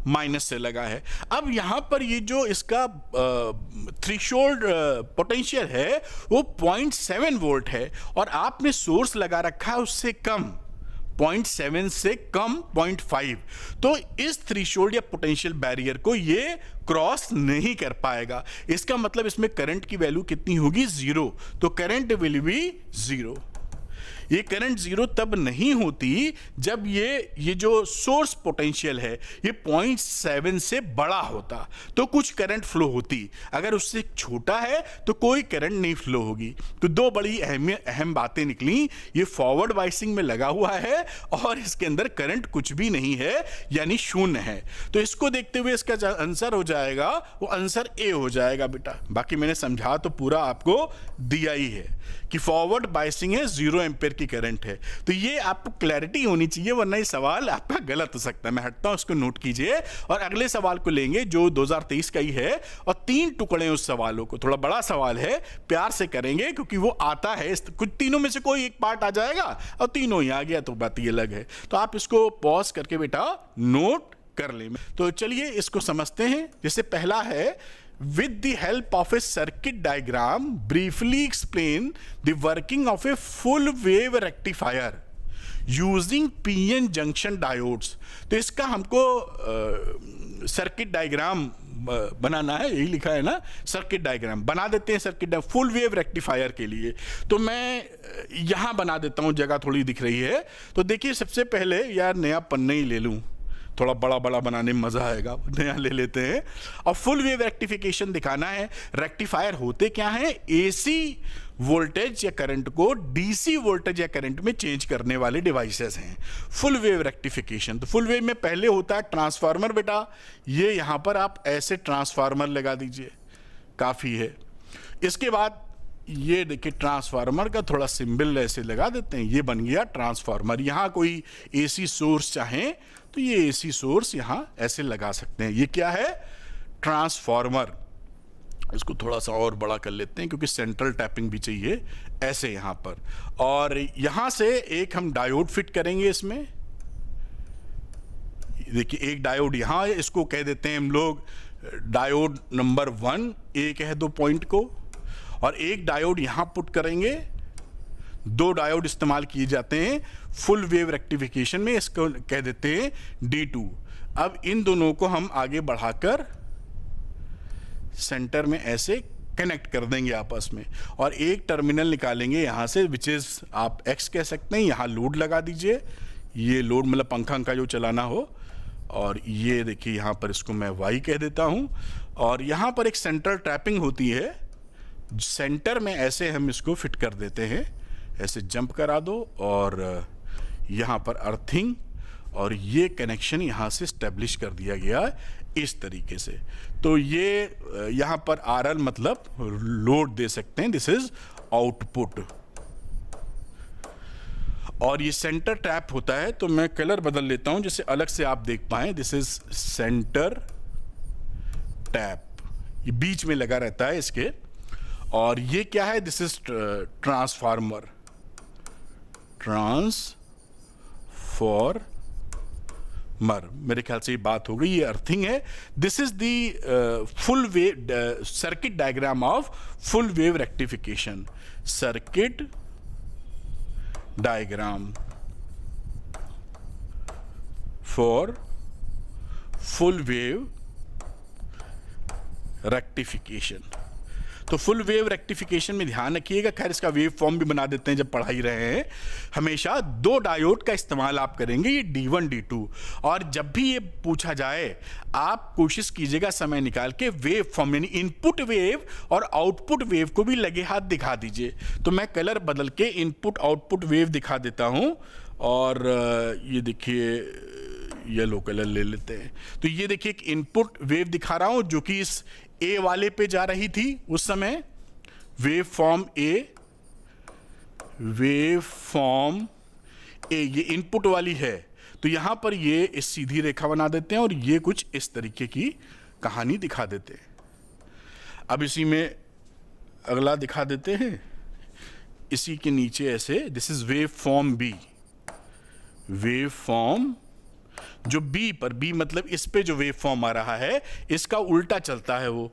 माइनस से लगा है। अब यहां पर ये जो इसका थ्रेशोल्ड पोटेंशियल है वो 0.7 वोल्ट है और आपने सोर्स लगा रखा है उससे कम, 0.7 से कम 0.5। तो इस थ्रेशोल्ड या पोटेंशियल बैरियर को ये क्रॉस नहीं कर पाएगा। इसका मतलब इसमें करंट की वैल्यू कितनी होगी, 0। तो करंट विल बी 0। ये करंट 0 तब नहीं होती जब ये जो सोर्स पोटेंशियल है ये 0.7 से बड़ा होता, तो कुछ करंट फ्लो होती। अगर उससे छोटा है तो कोई करंट नहीं फ्लो होगी। तो दो बड़ी अहम बातें निकली, ये फॉरवर्ड बाइसिंग में लगा हुआ है और इसके अंदर करंट कुछ भी नहीं है, यानी शून्य है। तो इसको देखते हुए इसका जो आंसर हो जाएगा वो आंसर ए हो जाएगा बेटा। बाकी मैंने समझा तो पूरा आपको दिया ही है कि फॉरवर्ड बाइसिंग है, 0 एम्पेयर की करंट है। तो ये आपको क्लैरिटी होनी चाहिए, वरना ये सवाल आपका गलत हो सकता है। मैं हटता हूं, इसको नोट कीजिए और अगले सवाल को लेंगे जो 2023 का ही है और 3 टुकड़े उस सवालों को, थोड़ा बड़ा सवाल है, प्यार से करेंगे क्योंकि वो आता है, कुछ तीनों में से कोई एक पार्ट आ जाएगा और तीनों ही आ गया तो बात ये अलग है। तो आप इसको पॉज करके बेटा नोट कर लें। तो चलिए इसको समझते हैं। जैसे पहला है, with the help of a circuit diagram briefly explain the working of a full wave rectifier using PN junction diodes। तो इसका हमको सर्किट डायग्राम बनाना है, यही लिखा है ना, सर्किट डायग्राम बना देते हैं सर्किट फुल वेव रेक्टिफायर के लिए। तो मैं यहां बना देता हूं, जगह थोड़ी दिख रही है। तो देखिए सबसे पहले यार नया पन्ना ही ले लूं, थोड़ा बड़ा बड़ा बनाने में मजा आएगा, नया ले लेते हैं। और फुल वेव रेक्टिफिकेशन दिखाना है। रेक्टिफायर होते क्या है, एसी वोल्टेज या करंट को डीसी वोल्टेज या करंट में चेंज करने वाले डिवाइसेस हैं फुल वेव रेक्टिफिकेशन। तो फुल वेव में पहले होता है ट्रांसफार्मर बेटा, ये यहां पर आप ऐसे ट्रांसफार्मर लगा दीजिए, काफी है। इसके बाद ये देखिए ट्रांसफार्मर का थोड़ा सिंबल ऐसे लगा देते हैं, ये बन गया ट्रांसफार्मर। यहाँ कोई एसी सोर्स चाहें तो ये एसी सोर्स यहाँ ऐसे लगा सकते हैं। ये क्या है? ट्रांसफार्मर। इसको थोड़ा सा और बड़ा कर लेते हैं क्योंकि सेंट्रल टैपिंग भी चाहिए, ऐसे यहाँ पर। और यहाँ से एक हम डायोड फिट करेंगे इसमें। देखिए एक डायोड यहाँ है, इसको कह देते हैं हम लोग डायोड नंबर 1, ए कह दो पॉइंट को। और एक डायोड यहां पुट करेंगे। 2 डायोड इस्तेमाल किए जाते हैं फुल वेव रेक्टिफिकेशन में, इसको कह देते हैं D2। अब इन दोनों को हम आगे बढ़ाकर सेंटर में ऐसे कनेक्ट कर देंगे आपस में, और एक टर्मिनल निकालेंगे यहां से, विच इज आप X कह सकते हैं। यहां लोड लगा दीजिए, ये लोड मतलब पंखा का जो चलाना हो। और ये देखिए यहां पर इसको मैं Y कह देता हूं। और यहां पर एक सेंट्रल ट्रैपिंग होती है, सेंटर में ऐसे हम इसको फिट कर देते हैं, ऐसे जंप करा दो। और यहाँ पर अर्थिंग और ये कनेक्शन यहाँ से स्टेब्लिश कर दिया गया है इस तरीके से। तो ये यहाँ पर RL मतलब लोड दे सकते हैं, दिस इज आउटपुट। और ये सेंटर टैप होता है, तो मैं कलर बदल लेता हूं जिससे अलग से आप देख पाएं। दिस इज सेंटर टैप, ये बीच में लगा रहता है इसके। और ये क्या है? This is transformer, transformer. मेरे ख्याल से ये बात हो गई, ये अर्थिंग है। This is the full wave circuit diagram of full wave rectification. Circuit diagram for full wave rectification. तो फुल वेव रेक्टिफिकेशन में ध्यान रखिएगा, खैर इसका वेव फॉर्म भी बना देते हैं जब पढ़ा ही रहे हैं। हमेशा 2 डायोड का इस्तेमाल आप करेंगे, ये D1 D2। और जब भी ये पूछा जाए आप कोशिश कीजिएगा समय निकाल के वेव फॉर्म यानी इनपुट वेव और आउटपुट वेव को भी लगे हाथ दिखा दीजिए। तो मैं कलर बदल के इनपुट आउटपुट वेव दिखा देता हूं। और ये देखिए येलो कलर ले लेते हैं। तो ये देखिए एक इनपुट वेव दिखा रहा हूं जो कि इस ए वाले पे जा रही थी उस समय, वेव फॉर्म ए, वेव फॉर्म ए, ये इनपुट वाली है। तो यहां पर ये इस सीधी रेखा बना देते हैं और ये कुछ इस तरीके की कहानी दिखा देते हैं। अब इसी में अगला दिखा देते हैं, इसी के नीचे ऐसे, this is wave form B. Wave form जो बी पर, बी मतलब इस पे जो वेव फॉर्म आ रहा है इसका उल्टा चलता है वो।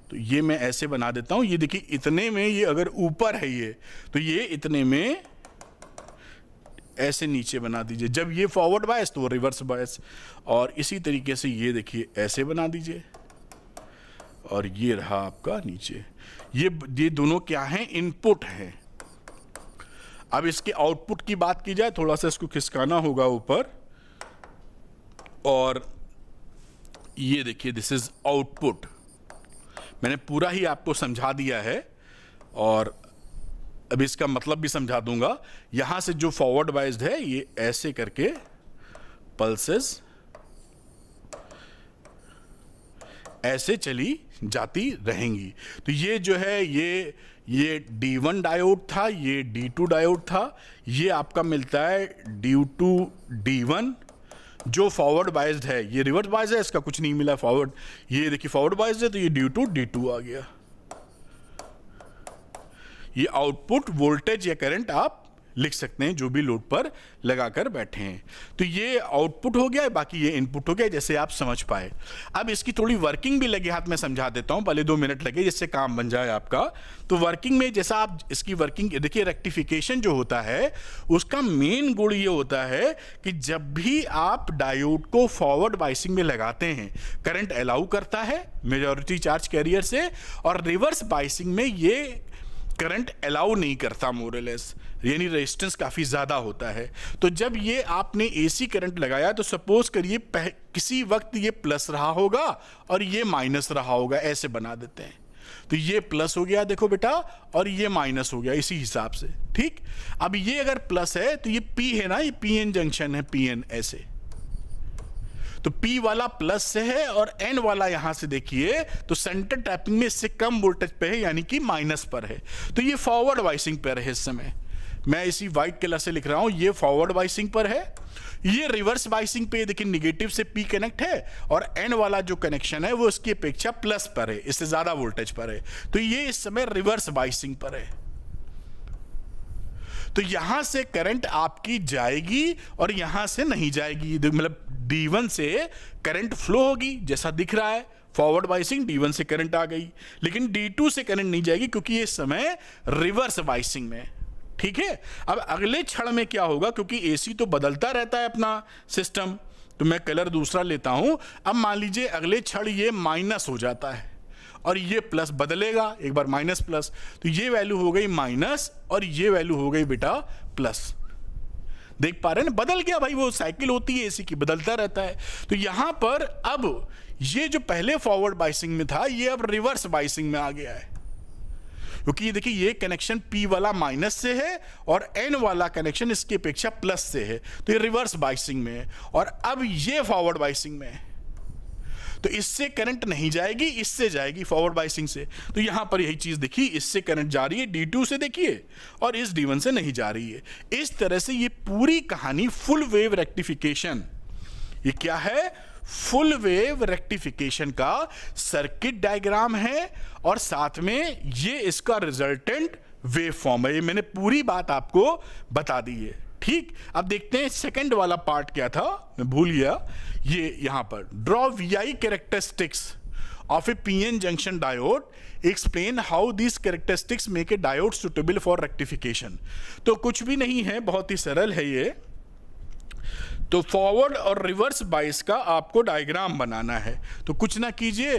तो ये मैं ऐसे बना देता हूं। ये देखिए इतने में ये अगर ऊपर है ये, तो ये इतने में ऐसे नीचे बना दीजिए। जब ये फॉरवर्ड बायस तो वो रिवर्स बायस। और इसी तरीके से ये देखिए ऐसे बना दीजिए। और ये रहा आपका नीचे। ये दोनों क्या हैं? इनपुट हैं। अब इसके आउटपुट की बात की जाए, थोड़ा सा इसको खिसकाना होगा ऊपर। और ये देखिए दिस इज आउटपुट। मैंने पूरा ही आपको समझा दिया है और अब इसका मतलब भी समझा दूंगा। यहां से जो फॉरवर्ड बाइज्ड है ये ऐसे करके पल्सेस ऐसे चली जाती रहेंगी। तो ये जो है ये D1 डायोड था, ये D2 डायोड था। ये आपका मिलता है D2 D1 जो फॉरवर्ड बायस्ड है। ये रिवर्स बायस्ड है, इसका कुछ नहीं मिला फॉरवर्ड। ये देखिए फॉरवर्ड बायस्ड है तो ये D2 D2 आ गया। ये आउटपुट वोल्टेज या करंट आप लिख सकते हैं जो भी लोड पर लगाकर बैठे हैं। तो ये आउटपुट हो गया, बाकी ये इनपुट हो गया, जैसे आप समझ पाए। अब इसकी थोड़ी वर्किंग भी लगे हाथ में समझा देता हूं, पहले 2 मिनट लगे जिससे काम बन जाए आपका। तो वर्किंग में जैसा आप इसकी वर्किंग देखिए, रेक्टिफिकेशन जो होता है उसका मेन गुण ये होता है कि जब भी आप डायोड को फॉरवर्ड बायसिंग में लगाते हैं करंट अलाउ करता है मेजॉरिटी चार्ज कैरियर से, और रिवर्स बायसिंग में ये करंट अलाउ नहीं करता मोरलेस, यानी रेजिस्टेंस काफ़ी ज़्यादा होता है। तो जब ये आपने एसी करंट लगाया तो सपोज करिए किसी वक्त ये प्लस रहा होगा और ये माइनस रहा होगा, ऐसे बना देते हैं। तो ये प्लस हो गया देखो बेटा, और ये माइनस हो गया इसी हिसाब से, ठीक। अब ये अगर प्लस है तो ये पी है ना, ये पीएन जंक्शन है, पीएन ऐसे। तो P वाला प्लस से है और N वाला यहां से देखिए तो सेंटर टैपिंग में इससे कम वोल्टेज पे है, यानी कि माइनस पर है। तो ये फॉरवर्ड बाइसिंग पर है। इस समय मैं इसी व्हाइट कलर से लिख रहा हूं, ये फॉरवर्ड बाइसिंग पर है। ये रिवर्स बाइसिंग पे देखिए निगेटिव से P कनेक्ट है और N वाला जो कनेक्शन है वो इसकी अपेक्षा प्लस पर है, इससे ज्यादा वोल्टेज पर है। तो ये इस समय रिवर्स बाइसिंग पर है। तो यहां से करंट आपकी जाएगी और यहां से नहीं जाएगी, मतलब D1 से करंट फ्लो होगी जैसा दिख रहा है। फॉरवर्ड बाइसिंग D1 से करंट आ गई, लेकिन D2 से करंट नहीं जाएगी क्योंकि ये समय रिवर्स बाइसिंग में। ठीक है, अब अगले क्षण में क्या होगा, क्योंकि AC तो बदलता रहता है अपना सिस्टम, तो मैं कलर दूसरा लेता हूं। अब मान लीजिए अगले क्षण ये माइनस हो जाता है और ये प्लस बदलेगा, एक बार माइनस प्लस, तो ये वैल्यू हो गई माइनस और ये वैल्यू हो गई बेटा प्लस। देख पा रहे हैं ना, बदल गया भाई, वो साइकिल होती है एसी की, बदलता रहता है। तो यहां पर अब ये जो पहले फॉरवर्ड बाइसिंग में था ये अब रिवर्स बाइसिंग में आ गया है, क्योंकि ये देखिए ये कनेक्शन P वाला माइनस से है और N वाला कनेक्शन इसकी अपेक्षा प्लस से है, तो ये रिवर्स बाइसिंग में है। और अब ये फॉरवर्ड बाइसिंग में है, तो इससे करंट नहीं जाएगी, इससे जाएगी फॉरवर्ड बाइसिंग से। तो यहां पर यही चीज देखी, इससे करंट जा रही है D2 से देखिए और इस D1 से नहीं जा रही है। इस तरह से ये पूरी कहानी फुल वेव रेक्टिफिकेशन, ये क्या है, फुल वेव रेक्टिफिकेशन का सर्किट डायग्राम है और साथ में ये इसका रिजल्टेंट वेव फॉर्म है। ये मैंने पूरी बात आपको बता दी है। ठीक, अब देखते हैं सेकंड वाला पार्ट क्या था, मैं भूल गया। ये यहां पर draw VI characteristics of A PN junction diode, explain how this characteristics make a diode suitable for rectification. तो कुछ भी नहीं है, बहुत ही सरल है ये। तो फॉरवर्ड और रिवर्स बाइस का आपको डायग्राम बनाना है। तो कुछ ना कीजिए,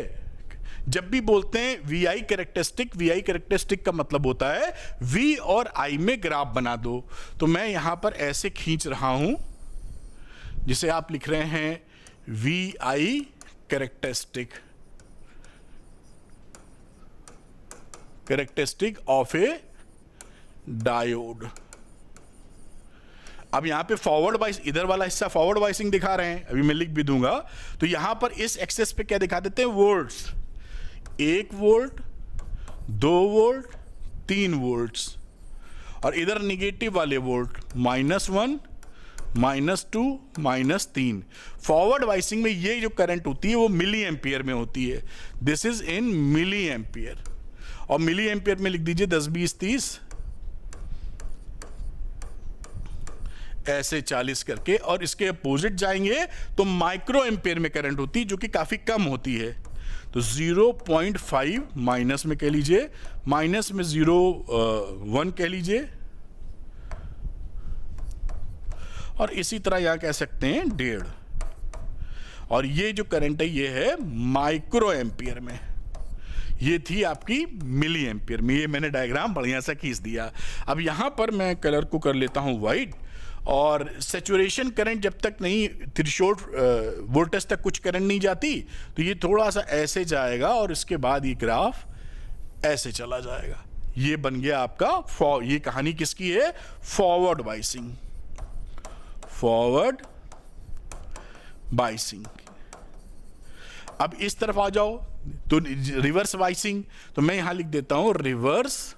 जब भी बोलते हैं VI कैरेक्टरिस्टिक का मतलब होता है V और I में ग्राफ बना दो। तो मैं यहां पर ऐसे खींच रहा हूं, जिसे आप लिख रहे हैं VI characteristic of A diode. अब यहां पे फॉरवर्ड बाइस, इधर वाला हिस्सा फॉरवर्ड बाइसिंग दिखा रहे हैं, अभी मैं लिख भी दूंगा। तो यहां पर इस एक्सेस पे क्या दिखा देते हैं, वोल्ट्स, 1 वोल्ट, 2 वोल्ट, 3 वोल्ट्स, और इधर निगेटिव वाले वोल्ट -1, -2, -3। फॉरवर्ड बाइसिंग में ये जो करंट होती है वो मिली एम्पियर में होती है। This is in milliampere, और मिली एम्पियर में लिख दीजिए 10, 20, 30 ऐसे 40 करके, और इसके अपोजिट जाएंगे तो माइक्रो एम्पियर में करंट होती है जो कि काफी कम होती है। तो 0.5 माइनस में कह लीजिए, माइनस में 0.1 कह लीजिए, और इसी तरह यहां कह सकते हैं 1.5। और ये जो करंट है ये है माइक्रो एम्पियर में, ये थी आपकी मिली एम्पियर में। ये मैंने डायग्राम बढ़िया सा खींच दिया। अब यहां पर मैं कलर को कर लेता हूं व्हाइट, और सैचुरेशन करंट जब तक नहीं, थ्रेशोल्ड वोल्टेज तक कुछ करंट नहीं जाती, तो ये थोड़ा सा ऐसे जाएगा और इसके बाद ये ग्राफ ऐसे चला जाएगा। ये बन गया आपका ये कहानी किसकी है, फॉरवर्ड बाइसिंग, फॉरवर्ड बाइसिंग। अब इस तरफ आ जाओ तो रिवर्स बाइसिंग, तो मैं यहां लिख देता हूं रिवर्स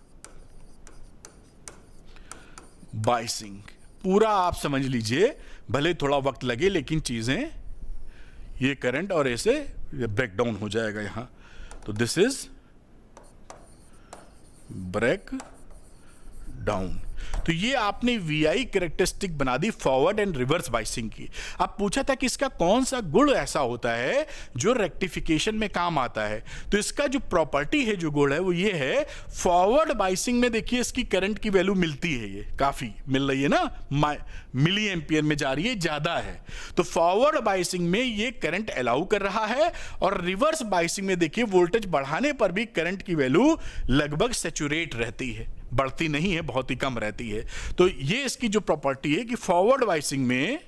बाइसिंग। पूरा आप समझ लीजिए, भले थोड़ा वक्त लगे लेकिन चीजें, ये करंट और ऐसे ब्रेक डाउन हो जाएगा यहां। तो दिस इज ब्रेक डाउन। तो ये आपने VI कैरेक्टरिस्टिक बना दी फॉरवर्ड एंड रिवर्स बाइसिंग की। अब पूछा था कि इसका कौन सा गुण ऐसा होता है जो रेक्टिफिकेशन में काम आता है। तो इसका जो प्रॉपर्टी है, जो गुण है, वो ये है, फॉरवर्ड बाइसिंग में देखिए इसकी करंट की वैल्यू मिलती है, ये काफी मिल रही है ना, मिली एम्पियर में जा रही है, ज्यादा है। तो फॉरवर्ड बाइसिंग में ये करंट अलाउ कर रहा है, और रिवर्स बाइसिंग में देखिए वोल्टेज बढ़ाने पर भी करंट की वैल्यू लगभग सैचुरेट रहती है, बढ़ती नहीं है, बहुत ही कम रहती है। तो ये इसकी जो प्रॉपर्टी है कि फॉरवर्ड बाइसिंग में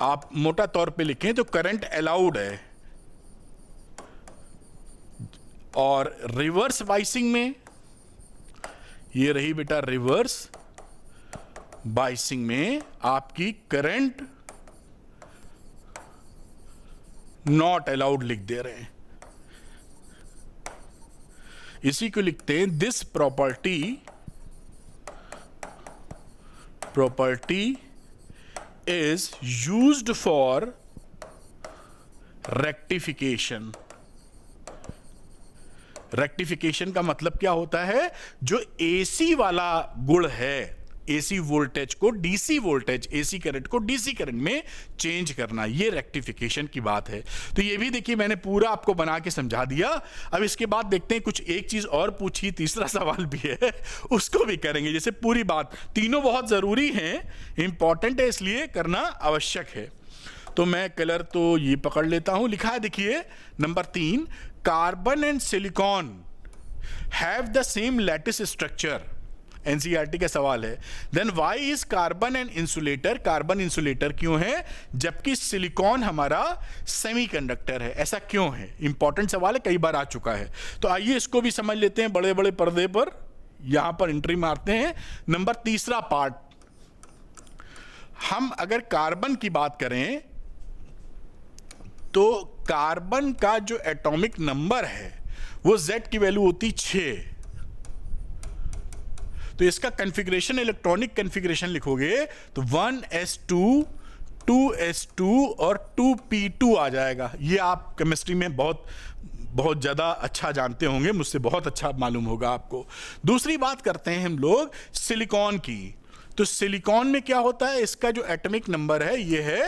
आप मोटा तौर पे लिखें तो करंट अलाउड है, और रिवर्स बाइसिंग में ये रही बेटा रिवर्स बाइसिंग में आपकी करंट नॉट अलाउड लिख दे रहे हैं। इसी को लिखते हैं this property is used for rectification. Rectification का मतलब क्या होता है? जो एसी वाला गुण है, एसी वोल्टेज को डीसी वोल्टेज, एसी करंट को डीसी करंट में चेंज करना, ये रेक्टिफिकेशन की बात है। तो ये भी देखिए मैंने पूरा आपको बना के समझा दिया। अब इसके बाद देखते हैं, कुछ एक चीज और पूछी, तीसरा सवाल भी है, उसको भी करेंगे। जैसे पूरी बात, तीनों बहुत जरूरी हैं, इंपॉर्टेंट है, इसलिए करना आवश्यक है। तो मैं कलर तो ये पकड़ लेता हूं। लिखा है देखिए number 3, carbon and silicon have the same lattice structure. NCERT का सवाल है। Then why is carbon and insulator? Carbon insulator क्यों है जबकि सिलिकॉन हमारा सेमीकंडक्टर है? ऐसा क्यों है? इंपॉर्टेंट सवाल है, कई बार आ चुका है। तो आइए इसको भी समझ लेते हैं बड़े बड़े पर्दे पर। यहां पर एंट्री मारते हैं। नंबर तीसरा पार्ट, हम अगर कार्बन की बात करें तो कार्बन का जो एटॉमिक नंबर है वो Z की वैल्यू होती 6। तो इसका कॉन्फ़िगरेशन, इलेक्ट्रॉनिक कॉन्फ़िगरेशन लिखोगे तो 1s2 2s2 और 2p2 आ जाएगा। ये आप केमिस्ट्री में बहुत ज़्यादा अच्छा जानते होंगे, मुझसे बहुत अच्छा मालूम होगा आपको। दूसरी बात करते हैं हम लोग सिलिकॉन की। तो सिलिकॉन में क्या होता है? इसका जो एटॉमिक नंबर है ये है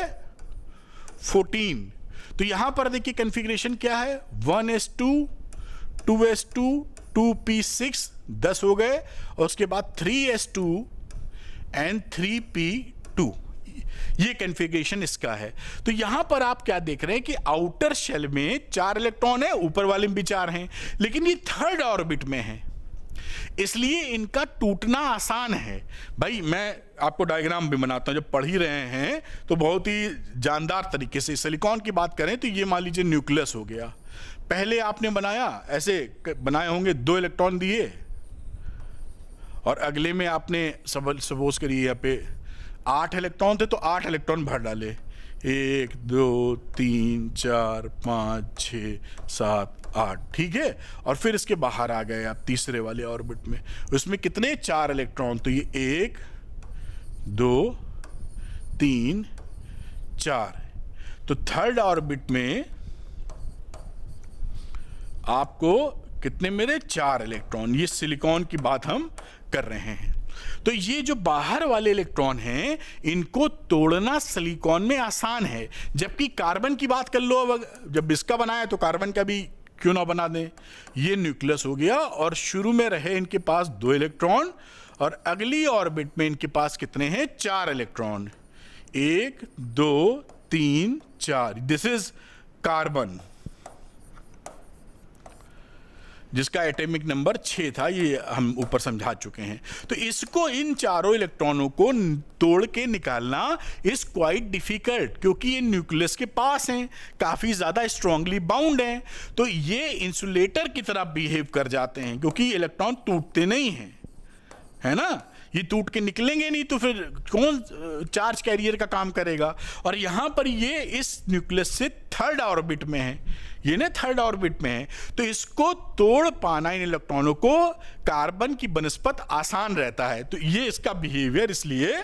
14। तो यहां पर देखिए कॉन्फ़िगरेशन क्या है, 1s2 2s2 2p6 10 हो गए, और उसके बाद 3s2 एंड 3p2, ये कॉन्फ़िगरेशन इसका है। तो यहां पर आप क्या देख रहे हैं कि आउटर शेल में 4 इलेक्ट्रॉन है, ऊपर वाले में भी 4 हैं, लेकिन ये थर्ड ऑर्बिट में है, इसलिए इनका टूटना आसान है। भाई मैं आपको डायग्राम भी बनाता हूं, जब पढ़ ही रहे हैं तो बहुत ही जानदार तरीके से। सिलिकॉन की बात करें तो ये मान लीजिए न्यूक्लियस हो गया। पहले आपने बनाया, ऐसे बनाए होंगे, 2 इलेक्ट्रॉन दिए, और अगले में आपने सपोज करिए यहाँ पे 8 इलेक्ट्रॉन थे तो 8 इलेक्ट्रॉन भर डाले, 1 2 3 4 5 6 7 8, ठीक है। और फिर इसके बाहर आ गए आप तीसरे वाले ऑर्बिट में, उसमें कितने? 4 इलेक्ट्रॉन। तो ये 1 2 3 4। तो थर्ड ऑर्बिट में आपको कितने मेरे? 4 इलेक्ट्रॉन। ये सिलिकॉन की बात हम कर रहे हैं। तो ये जो बाहर वाले इलेक्ट्रॉन हैं, इनको तोड़ना सिलिकॉन में आसान है, जबकि कार्बन की बात कर लो। अब जब इसका बनाया तो कार्बन का भी क्यों ना बना दें। ये न्यूक्लियस हो गया, और शुरू में रहे इनके पास 2 इलेक्ट्रॉन, और अगली ऑर्बिट में इनके पास कितने हैं? 4 इलेक्ट्रॉन। 1 2 3 4। दिस इज कार्बन, जिसका एटॉमिक नंबर 6 था, ये हम ऊपर समझा चुके हैं। तो इसको, इन चारों इलेक्ट्रॉनों को तोड़ के निकालना इज क्वाइट डिफिकल्ट, क्योंकि ये न्यूक्लियस के पास हैं, काफी ज्यादा स्ट्रांगली बाउंड हैं। तो ये इंसुलेटर की तरह बिहेव कर जाते हैं, क्योंकि इलेक्ट्रॉन टूटते नहीं हैं, है ना। ये टूट के निकलेंगे नहीं तो फिर कौन चार्ज कैरियर का काम करेगा। और यहां पर ये इस न्यूक्लियस से थर्ड ऑर्बिट में है, ये ना थर्ड ऑर्बिट में है, तो इसको तोड़ पाना इन इलेक्ट्रॉनों को कार्बन की बनस्पत आसान रहता है। तो ये इसका बिहेवियर इसलिए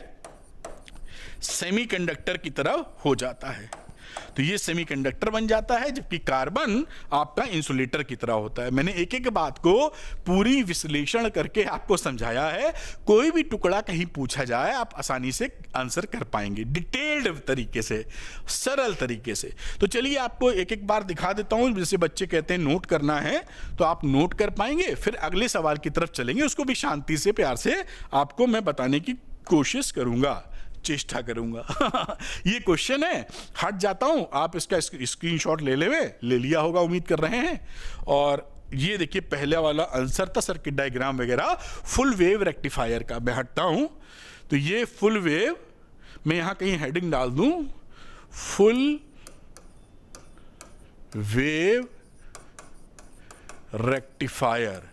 सेमीकंडक्टर की तरह हो जाता है। तो ये सेमीकंडक्टर बन जाता है, जबकि कार्बन आपका इंसुलेटर की तरह होता है। मैंने एक एक बात को पूरी विश्लेषण करके आपको समझाया है। कोई भी टुकड़ा कहीं पूछा जाए आप आसानी से आंसर कर पाएंगे, डिटेल्ड तरीके से, सरल तरीके से। तो चलिए आपको एक एक बार दिखा देता हूं। जैसे बच्चे कहते हैं नोट करना है, तो आप नोट कर पाएंगे, फिर अगले सवाल की तरफ चलेंगे, उसको भी शांति से, प्यार से आपको मैं बताने की कोशिश करूंगा, चेष्टा करूंगा। ये क्वेश्चन है, हट जाता हूं, आप इसका स्क्रीनशॉट ले लिया होगा, उम्मीद कर रहे हैं। और ये देखिए पहले वाला आंसर था सर्किट डायग्राम वगैरह फुल वेव रेक्टिफायर का। मैं हटता हूं, तो ये फुल वेव, मैं यहां कहीं हेडिंग डाल दूं, फुल वेव रेक्टिफायर।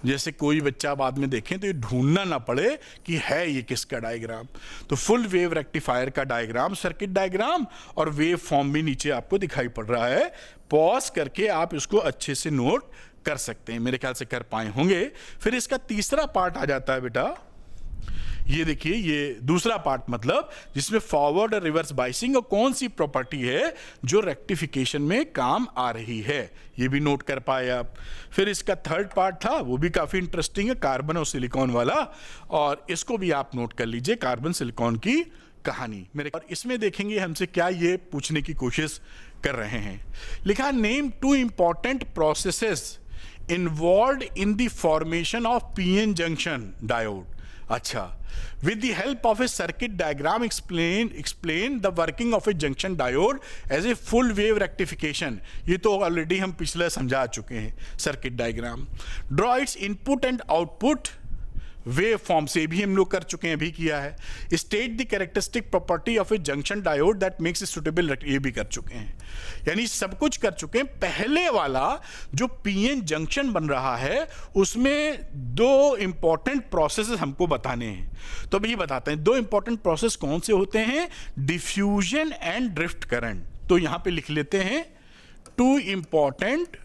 जैसे कोई बच्चा बाद में देखें तो ये ढूंढना ना पड़े कि है ये किसका डायग्राम। तो फुल वेव रेक्टिफायर का डायग्राम, सर्किट डायग्राम, और वेव फॉर्म भी नीचे आपको दिखाई पड़ रहा है। पॉज करके आप इसको अच्छे से नोट कर सकते हैं, मेरे ख्याल से कर पाए होंगे। फिर इसका तीसरा पार्ट आ जाता है बेटा, ये देखिए, ये दूसरा पार्ट मतलब जिसमें फॉरवर्ड और रिवर्स बाइसिंग और कौन सी प्रॉपर्टी है जो रेक्टिफिकेशन में काम आ रही है, ये भी नोट कर पाए आप। फिर इसका थर्ड पार्ट था, वो भी काफी इंटरेस्टिंग है, कार्बन और सिलिकॉन वाला, और इसको भी आप नोट कर लीजिए, कार्बन सिलिकॉन की कहानी मेरे। और इसमें देखेंगे हमसे क्या ये पूछने की कोशिश कर रहे हैं। लिखा, name 2 important processes involved in the formation of PN junction diode. अच्छा, with the help of a circuit diagram explain the working of a junction diode as a full wave rectification। ये तो ऑलरेडी हम पिछले समझा चुके हैं। Circuit diagram, draw it's input and output wave form, से भी हम लोग कर चुके हैं, अभी किया है। State the characteristic property of A junction diode that makes it suitable, ये भी कर चुके हैं। यानी सब कुछ कर चुके हैं। पहले वाला जो पीएन जंक्शन बन रहा है उसमें 2 इंपॉर्टेंट प्रोसेस हमको बताने हैं, तो अभी बताते हैं 2 इंपॉर्टेंट प्रोसेस कौन से होते हैं, डिफ्यूजन एंड ड्रिफ्ट करंट। तो यहां पे लिख लेते हैं 2 इंपॉर्टेंट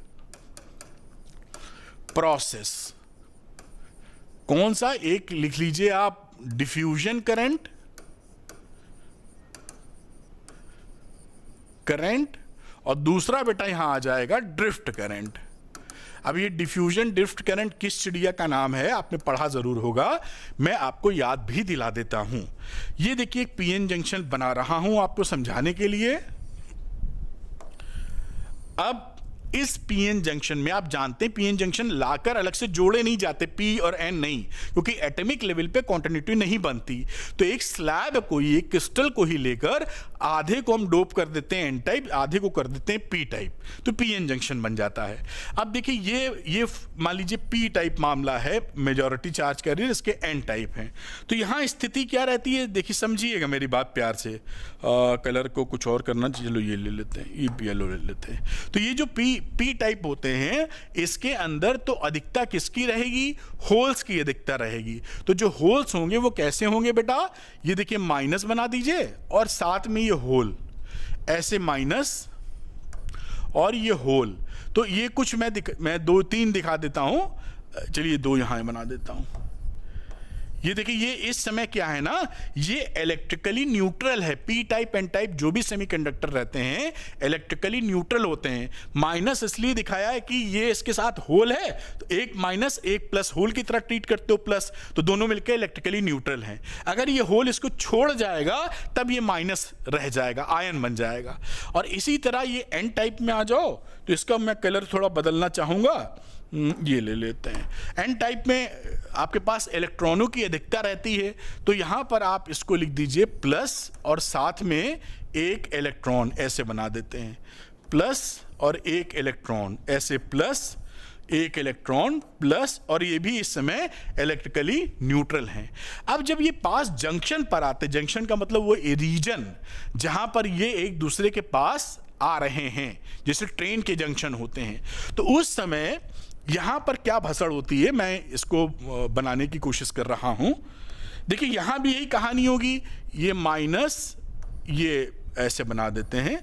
प्रोसेस। कौन सा एक लिख लीजिए आप, डिफ्यूजन करंट, और दूसरा बेटा यहां आ जाएगा ड्रिफ्ट करंट। अब ये डिफ्यूजन ड्रिफ्ट करंट किस चिड़िया का नाम है आपने पढ़ा जरूर होगा, मैं आपको याद भी दिला देता हूं। ये देखिए, एक पीएन जंक्शन बना रहा हूं आपको समझाने के लिए। अब इस पीएन जंक्शन में आप जानते हैं पीएन जंक्शन लाकर अलग से जोड़े नहीं जाते, पी और एन नहीं, क्योंकि एटॉमिक लेवल पे कॉन्टिन्यूटी नहीं बनती। तो एक स्लैब को ही, एक क्रिस्टल को ही लेकर आधे को हम डोप कर देते हैं एन टाइप, आधे को कर देते हैं पी टाइप, तो पीएन जंक्शन बन जाता है। अब देखिए, ये मान लीजिए पी टाइप मामला है, मेजॉरिटी चार्ज कैरियर इसके एन टाइप है। तो यहां स्थिति क्या रहती है, देखिए समझिएगा मेरी बात प्यार से। कलर को कुछ और करना, चलो ये ले लेते हैं, ये येलो ले लेते हैं। तो ये जो पी टाइप होते हैं, इसके अंदर तो अधिकता किसकी रहेगी, होल्स की अधिकता रहेगी। तो जो होल्स होंगे वो कैसे होंगे बेटा, ये देखिए माइनस बना दीजिए और साथ में ये होल, ऐसे माइनस और ये होल। तो ये कुछ मैं 2-3 दिखा देता हूं, चलिए 2 यहां बना देता हूं। ये देखिए, ये इस समय क्या है ना, ये इलेक्ट्रिकली न्यूट्रल है। पी टाइप एन टाइप जो भी सेमीकंडक्टर रहते हैं इलेक्ट्रिकली न्यूट्रल होते हैं। माइनस इसलिए दिखाया है कि ये इसके साथ होल है, तो एक माइनस एक प्लस होल की तरह ट्रीट करते हो प्लस, तो दोनों मिलकर इलेक्ट्रिकली न्यूट्रल हैं। अगर ये होल इसको छोड़ जाएगा तब ये माइनस रह जाएगा, आयन बन जाएगा। और इसी तरह ये एन टाइप में आ जाओ, तो इसका मैं कलर थोड़ा बदलना चाहूंगा, ये ले लेते हैं। एन टाइप में आपके पास इलेक्ट्रॉनों की अधिकता रहती है, तो यहां पर आप इसको लिख दीजिए प्लस और साथ में एक इलेक्ट्रॉन, ऐसे बना देते हैं, प्लस और एक इलेक्ट्रॉन, ऐसे प्लस एक इलेक्ट्रॉन प्लस, और ये भी इस समय इलेक्ट्रिकली न्यूट्रल हैं। अब जब ये पास जंक्शन पर आते, जंक्शन का मतलब वो रीजन जहां पर ये एक दूसरे के पास आ रहे हैं, जैसे ट्रेन के जंक्शन होते हैं, तो उस समय यहां पर क्या भसड़ होती है, मैं इसको बनाने की कोशिश कर रहा हूं। देखिए, यहां भी यही कहानी होगी, ये माइनस, ये ऐसे बना देते हैं,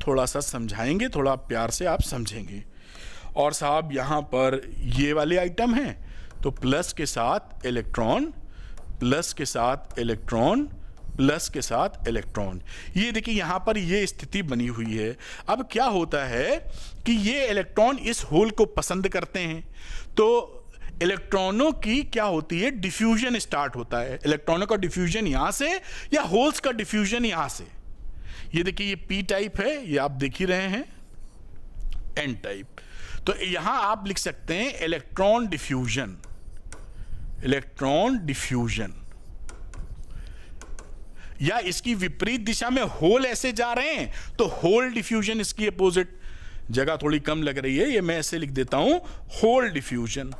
थोड़ा सा समझाएंगे, थोड़ा प्यार से आप समझेंगे। और साहब यहां पर ये वाले आइटम हैं, तो प्लस के साथ इलेक्ट्रॉन, प्लस के साथ इलेक्ट्रॉन, प्लस के साथ इलेक्ट्रॉन। ये देखिए, यहां पर ये स्थिति बनी हुई है। अब क्या होता है कि ये इलेक्ट्रॉन इस होल को पसंद करते हैं, तो इलेक्ट्रॉनों की क्या होती है, डिफ्यूजन स्टार्ट होता है। इलेक्ट्रॉनों का डिफ्यूजन यहां से, या होल्स का डिफ्यूजन यहां से। ये देखिए, ये पी टाइप है, ये आप देख ही रहे हैं, एन टाइप। तो यहां आप लिख सकते हैं इलेक्ट्रॉन डिफ्यूजन, इलेक्ट्रॉन डिफ्यूजन। या इसकी विपरीत दिशा में होल ऐसे जा रहे हैं, तो होल डिफ्यूजन इसकी अपोजिट। जगह थोड़ी कम लग रही है, ये मैं ऐसे लिख देता हूं, होल डिफ्यूजन।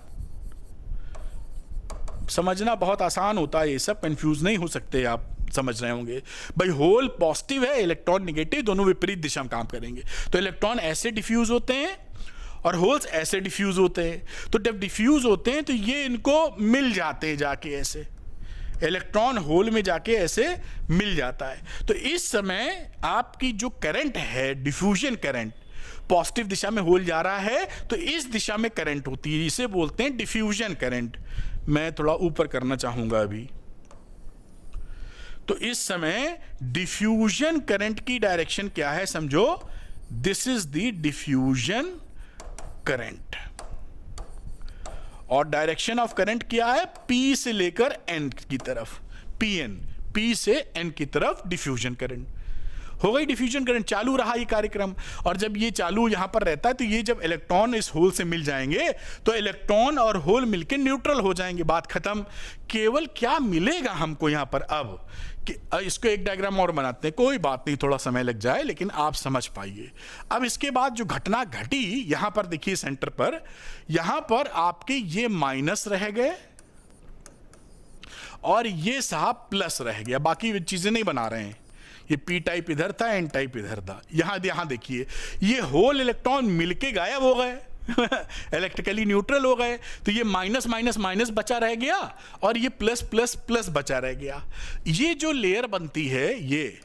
समझना बहुत आसान होता है, ये सब कंफ्यूज नहीं हो सकते, आप समझ रहे होंगे भाई। होल पॉजिटिव है, इलेक्ट्रॉन नेगेटिव, दोनों विपरीत दिशा में काम करेंगे, तो इलेक्ट्रॉन ऐसे डिफ्यूज होते हैं। और होल्स ऐसे डिफ्यूज होते हैं। तो जब डिफ्यूज होते हैं तो ये इनको मिल जाते हैं, जाके ऐसे इलेक्ट्रॉन होल में जाके ऐसे मिल जाता है। तो इस समय आपकी जो करंट है, डिफ्यूजन करंट, पॉजिटिव दिशा में होल जा रहा है तो इस दिशा में करंट होती है, इसे बोलते हैं डिफ्यूजन करंट। मैं थोड़ा ऊपर करना चाहूंगा अभी। तो इस समय डिफ्यूजन करंट की डायरेक्शन क्या है समझो, this is the diffusion current. और डायरेक्शन ऑफ करंट क्या है, P से लेकर N की तरफ, PN, P से N की तरफ डिफ्यूजन करंट हो गई। डिफ्यूजन करंट चालू रहा ये कार्यक्रम, और जब ये चालू यहां पर रहता है तो ये जब इलेक्ट्रॉन इस होल से मिल जाएंगे तो इलेक्ट्रॉन और होल मिलकर न्यूट्रल हो जाएंगे, बात खत्म। केवल क्या मिलेगा हमको यहां पर अब कि इसको एक डायग्राम और बनाते हैं, कोई बात नहीं, थोड़ा समय लग जाए लेकिन आप समझ पाइए। अब इसके बाद जो घटना घटी यहां पर देखिए सेंटर पर, यहां पर आपके ये माइनस रह गए और ये साहब प्लस रह गया, बाकी चीजें नहीं बना रहे हैं। ये P टाइप इधर था, N टाइप इधर था। यहां देखिए ये होल इलेक्ट्रॉन मिलके गायब हो गए इलेक्ट्रिकली न्यूट्रल हो गए। तो ये माइनस माइनस माइनस बचा रह गया और ये प्लस प्लस प्लस बचा रह गया। ये जो लेयर बनती है ये,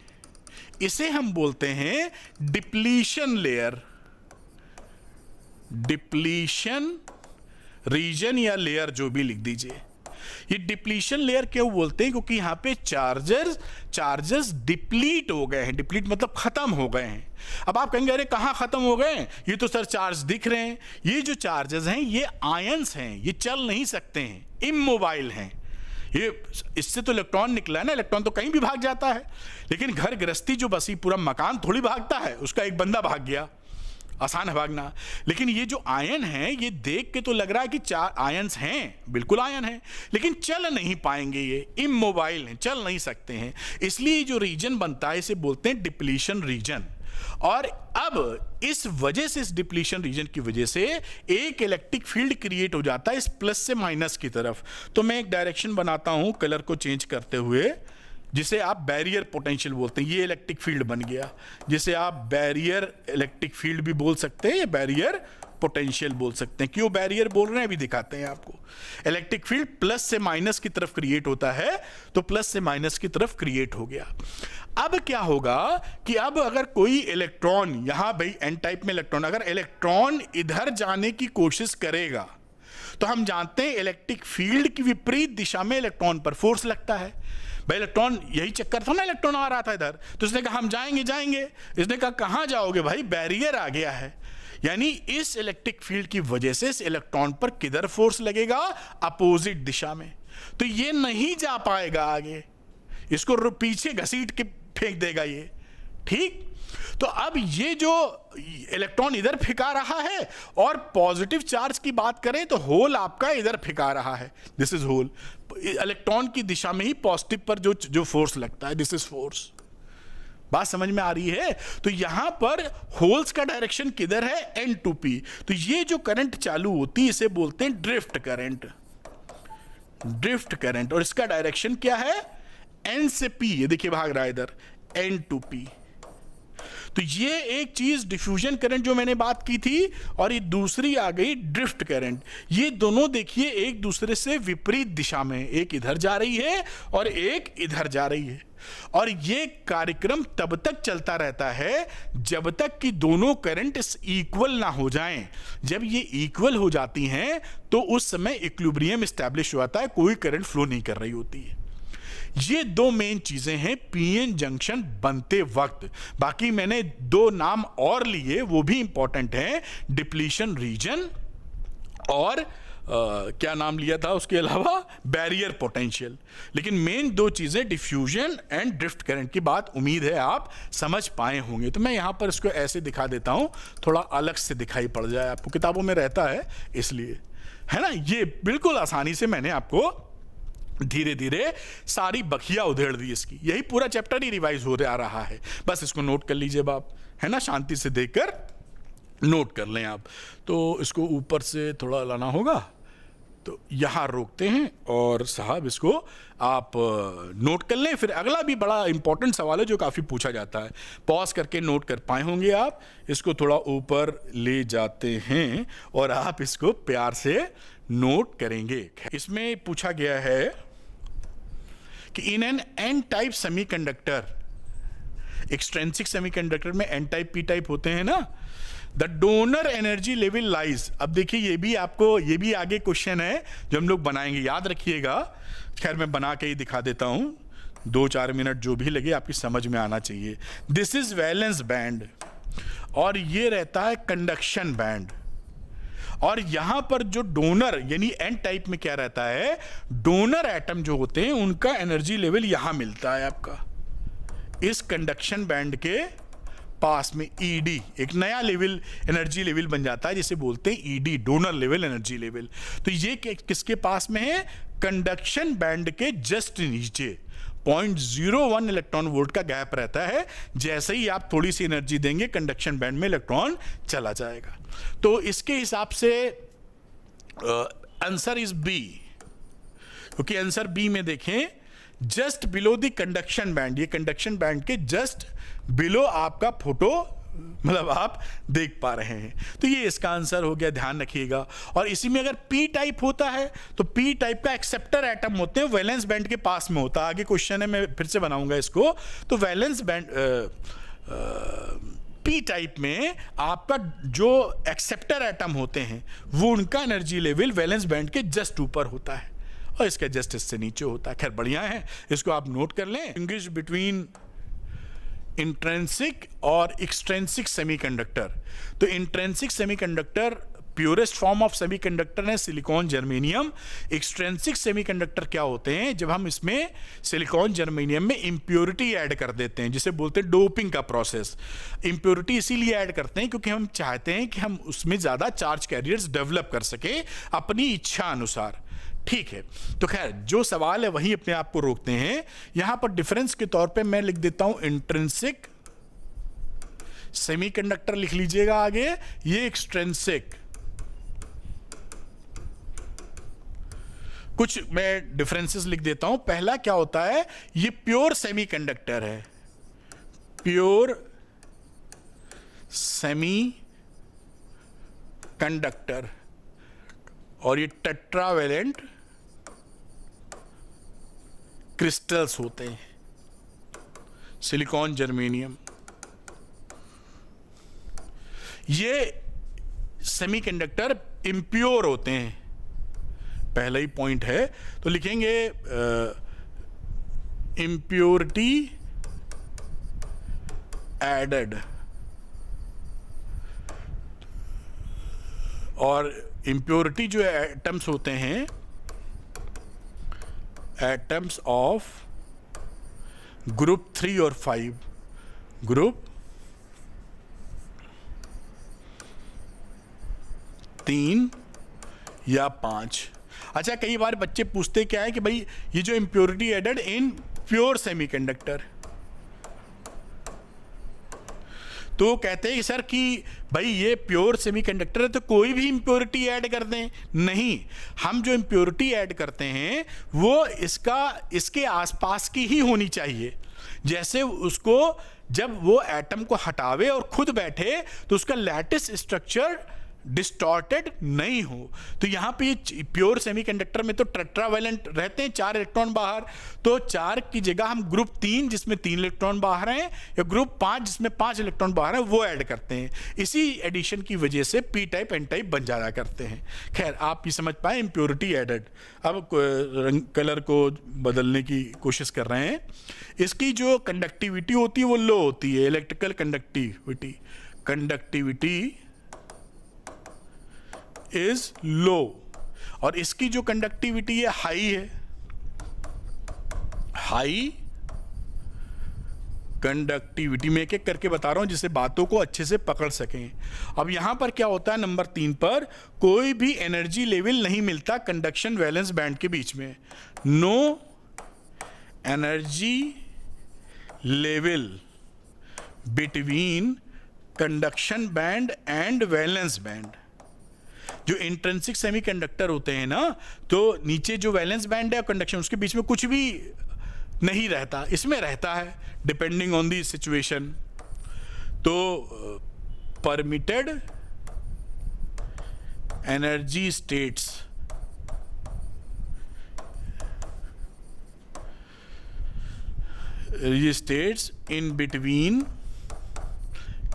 इसे हम बोलते हैं डिप्लीशन लेयर, डिप्लीशन रीजन या लेयर जो भी लिख दीजिए। ये डिप्लीशन लेयर क्यों बोलते हैं, क्योंकि यहां पे चार्जेस डिप्लीट हो गए हैं। डिप्लीट मतलब खत्म हो गए हैं। अब आप कहेंगे अरे कहां खत्म हो गए, ये तो सर चार्ज दिख रहे हैं। ये जो चार्जेस हैं ये आयंस हैं, ये चल नहीं सकते हैं, इमोबाइल हैं। ये इससे तो इलेक्ट्रॉन निकला है ना, इलेक्ट्रॉन तो कहीं भी भाग जाता है, लेकिन घर गृहस्थी जो बसी पूरा मकान थोड़ी भागता है, उसका एक बंदा भाग गया, आसान है भागना। लेकिन ये जो आयन है ये देख के तो लग रहा है कि चार आयन्स हैं, बिल्कुल आयन है, लेकिन चल नहीं पाएंगे, ये इमोबाइल हैं, चल नहीं सकते हैं। इसलिए जो रीजन बनता है इसे बोलते हैं डिप्लीशन रीजन। और अब इस वजह से, इस डिप्लीशन रीजन की वजह से एक इलेक्ट्रिक फील्ड क्रिएट हो जाता है इस प्लस से माइनस की तरफ। तो मैं एक डायरेक्शन बनाता हूं कलर को चेंज करते हुए, जिसे आप बैरियर पोटेंशियल बोलते हैं। ये इलेक्ट्रिक फील्ड बन गया, जिसे आप बैरियर इलेक्ट्रिक फील्ड भी बोल सकते हैं या बैरियर पोटेंशियल बोल सकते हैं। क्यों बैरियर बोल रहे हैं अभी दिखाते हैं आपको। इलेक्ट्रिक फील्ड प्लस से माइनस की तरफ क्रिएट होता है, तो प्लस से माइनस की तरफ क्रिएट हो गया। अब क्या होगा कि अब अगर कोई इलेक्ट्रॉन, यहां भाई एन टाइप में इलेक्ट्रॉन, अगर इलेक्ट्रॉन इधर जाने की कोशिश करेगा तो हम जानते हैं इलेक्ट्रिक फील्ड की विपरीत दिशा में इलेक्ट्रॉन पर फोर्स लगता है। भाई इलेक्ट्रॉन, यही चक्कर था ना, इलेक्ट्रॉन आ रहा था इधर, तो इसने कहा हम जाएंगे। इसने कहा कहां जाओगे भाई, बैरियर आ गया है। यानी इस इलेक्ट्रिक फील्ड की वजह से इस इलेक्ट्रॉन पर किधर फोर्स लगेगा, अपोजिट दिशा में। तो ये नहीं जा पाएगा आगे, इसको पीछे घसीट के फेंक देगा ये, ठीक। तो अब ये जो इलेक्ट्रॉन इधर फेंका रहा है, और पॉजिटिव चार्ज की बात करें तो होल आपका इधर फेंका रहा है, दिस इज होल। इलेक्ट्रॉन की दिशा में ही पॉजिटिव पर जो फोर्स लगता है, दिस इज फोर्स। बात समझ में आ रही है। तो यहां पर होल्स का डायरेक्शन किधर है, N2P। तो ये जो करंट चालू होती है इसे बोलते हैं ड्रिफ्ट करंट, ड्रिफ्ट करंट। और इसका डायरेक्शन क्या है, N से P, ये देखिए भाग रहा है इधर, N2P। तो ये एक चीज डिफ्यूजन करंट जो मैंने बात की थी, और ये दूसरी आ गई ड्रिफ्ट करंट। ये दोनों देखिए एक दूसरे से विपरीत दिशा में, एक इधर जा रही है और एक इधर जा रही है। और ये कार्यक्रम तब तक चलता रहता है जब तक कि दोनों करंट इक्वल ना हो जाएं। जब ये इक्वल हो जाती हैं तो उस समय इक्विलिब्रियम एस्टैब्लिश हो जाता है, कोई करंट फ्लो नहीं कर रही होती है। ये दो मेन चीजें हैं पीएन जंक्शन बनते वक्त। बाकी मैंने दो नाम और लिए, वो भी इंपॉर्टेंट हैं, डिप्लीशन रीजन और क्या नाम लिया था उसके अलावा, बैरियर पोटेंशियल। लेकिन मेन दो चीजें डिफ्यूजन एंड ड्रिफ्ट करंट की बात उम्मीद है आप समझ पाए होंगे। तो मैं यहां पर इसको ऐसे दिखा देता हूं, थोड़ा अलग से दिखाई पड़ जाए आपको, किताबों में रहता है इसलिए, है ना। ये बिल्कुल आसानी से मैंने आपको धीरे धीरे सारी बखिया उधेड़ दी इसकी। यही पूरा चैप्टर ही रिवाइज हो रहा है, बस इसको नोट कर लीजिए आप, है ना, शांति से देखकर नोट कर लें आप। तो इसको ऊपर से थोड़ा लाना होगा, तो यहाँ रोकते हैं और साहब इसको आप नोट कर लें। फिर अगला भी बड़ा इंपॉर्टेंट सवाल है जो काफ़ी पूछा जाता है, पॉज करके नोट कर पाए होंगे आप। इसको थोड़ा ऊपर ले जाते हैं और आप इसको प्यार से नोट करेंगे। इसमें पूछा गया है कि in N N type semiconductor, extrinsic semiconductor में एन टाइप पी टाइप होते हैं ना, the donor energy level lies. अब देखिए ये भी आगे क्वेश्चन है जो हम लोग बनाएंगे, याद रखिएगा। खैर मैं बना के ही दिखा देता हूं, 2-4 मिनट जो भी लगे आपकी समझ में आना चाहिए। दिस इज वैलेंस बैंड और ये रहता है कंडक्शन बैंड। और यहां पर जो डोनर यानी एन टाइप में क्या रहता है, डोनर एटम जो होते हैं उनका एनर्जी लेवल यहां मिलता है आपका इस कंडक्शन बैंड के पास में। ईडी एक नया लेवल, एनर्जी लेवल बन जाता है जिसे बोलते हैं ED, donor level energy level. तो ये किसके पास में है, कंडक्शन बैंड के जस्ट नीचे 0.01 इलेक्ट्रॉन वोल्ट का गैप रहता है। जैसे ही आप थोड़ी सी एनर्जी देंगे कंडक्शन बैंड में इलेक्ट्रॉन चला जाएगा। तो इसके हिसाब से आंसर इज बी, क्योंकि आंसर बी में देखें just below the conduction band, ये कंडक्शन बैंड के जस्ट बिलो आपका फोटो मतलब आप देख पा रहे हैं। तो ये इसका आंसर हो गया, ध्यान रखिएगा। और इसी में अगर पी टाइप होता है तो पी टाइप का एक्सेप्टर एटम होते हैं, वैलेंस बैंड के पास में होता है। आगे क्वेश्चन है, मैं फिर से बनाऊंगा इसको। तो वैलेंस बैंड पी टाइप में आपका जो एक्सेप्टर एटम होते हैं वो उनका एनर्जी लेवल वैलेंस बैंड के जस्ट ऊपर होता है और इसका जस्ट इससे नीचे होता है। खैर बढ़िया है, इसको आप नोट कर लें। इंग्लिश बिटवीन इंट्रेंसिक और एक्सट्रेंसिक सेमीकंडक्टर। तो intrinsic semiconductor purest form of semiconductor है सिलिकॉन जर्मेनियम। एक्सट्रेंसिक सेमीकंडक्टर क्या होते हैं, जब हम इसमें सिलिकॉन जर्मेनियम में इंप्योरिटी ऐड कर देते हैं जिसे बोलते हैं डोपिंग का प्रोसेस। इंप्योरिटी इसीलिए ऐड करते हैं क्योंकि हम चाहते हैं कि हम उसमें ज़्यादा चार्ज कैरियर्स डेवलप कर सकें अपनी इच्छा अनुसार। ठीक है, तो खैर जो सवाल है वही अपने आप को रोकते हैं। यहां पर डिफरेंस के तौर पे मैं लिख देता हूं इंट्रिंसिक सेमीकंडक्टर, लिख लीजिएगा आगे। ये एक्सट्रिंसिक, कुछ मैं डिफरेंसेस लिख देता हूं। पहला क्या होता है, ये प्योर सेमीकंडक्टर है, प्योर सेमी कंडक्टर, और ये टेट्रावेलेंट क्रिस्टल्स होते हैं सिलिकॉन जर्मेनियम। ये सेमीकंडक्टर इम्प्योर होते हैं, पहला ही पॉइंट है। तो लिखेंगे इम्प्योरिटी एडेड, और इम्प्योरिटी जो एटम्स होते हैं, एटम्स ऑफ ग्रुप 3 और 5, ग्रुप 3 या 5। अच्छा, कई बार बच्चे पूछते क्या है कि भाई ये जो impurity added in pure semiconductor, तो कहते हैं सर कि भाई ये प्योर सेमीकंडक्टर है तो कोई भी इम्प्योरिटी ऐड कर दें। नहीं, हम जो इम्प्योरिटी ऐड करते हैं वो इसके आसपास की ही होनी चाहिए। जैसे उसको जब वो एटम को हटावे और खुद बैठे तो उसका लैटिस स्ट्रक्चर डिस्टॉर्टेड नहीं हो। तो यहां पे ये प्योर सेमीकंडक्टर में तो टेट्रावैलेंट रहते हैं, 4 इलेक्ट्रॉन बाहर, तो 4 की जगह हम ग्रुप 3 जिसमें 3 इलेक्ट्रॉन बाहर हैं या ग्रुप 5 जिसमें 5 इलेक्ट्रॉन बाहर हैं वो ऐड करते हैं। इसी एडिशन की वजह से पी टाइप एन टाइप बन जाया करते हैं। खैर आप ये समझ पाए इम्प्योरिटी एडेड। अब रंग कलर को बदलने की कोशिश कर रहे हैं। इसकी जो कंडक्टिविटी होती है वो लो होती है, इलेक्ट्रिकल कंडक्टिविटी इज लो, और इसकी जो कंडक्टिविटी है हाई है, हाई कंडक्टिविटी। में एक एक करके बता रहा हूं जिससे बातों को अच्छे से पकड़ सकें। अब यहां पर क्या होता है, नंबर 3 पर कोई भी एनर्जी लेवल नहीं मिलता कंडक्शन वैलेंस बैंड के बीच में। No energy level between conduction band and valence band. जो इंट्रिंसिक सेमीकंडक्टर होते हैं ना, तो नीचे जो वैलेंस बैंड है और कंडक्शन, उसके बीच में कुछ भी नहीं रहता, इसमें रहता है डिपेंडिंग ऑन दी सिचुएशन। तो परमिटेड एनर्जी स्टेट्स, ये states in between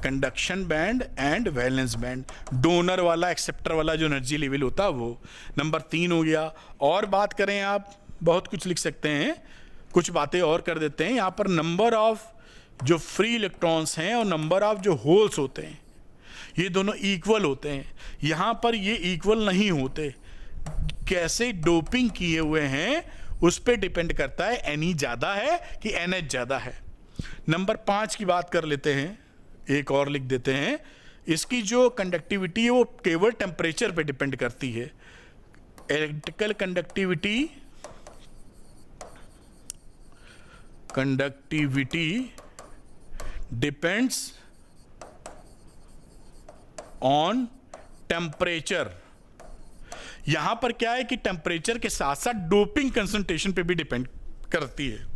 conduction band and valence band, donor वाला एक्सेप्टर वाला जो एनर्जी लेवल होता है वो। नंबर 3 हो गया। और बात करें, आप बहुत कुछ लिख सकते हैं, कुछ बातें और कर देते हैं। यहाँ पर नंबर ऑफ जो फ्री इलेक्ट्रॉन्स हैं और नंबर ऑफ जो होल्स होते हैं, ये दोनों इक्वल होते हैं। यहाँ पर ये इक्वल नहीं होते, कैसे डोपिंग किए हुए हैं उस पर डिपेंड करता है, एन ज़्यादा है कि एन एच ज़्यादा है। नंबर 5 की बात कर लेते हैं, एक और लिख देते हैं। इसकी जो कंडक्टिविटी है वो केवल टेम्परेचर पे डिपेंड करती है। Electrical conductivity depends on temperature. यहां पर क्या है कि टेम्परेचर के साथ साथ डोपिंग कंसंट्रेशन पे भी डिपेंड करती है।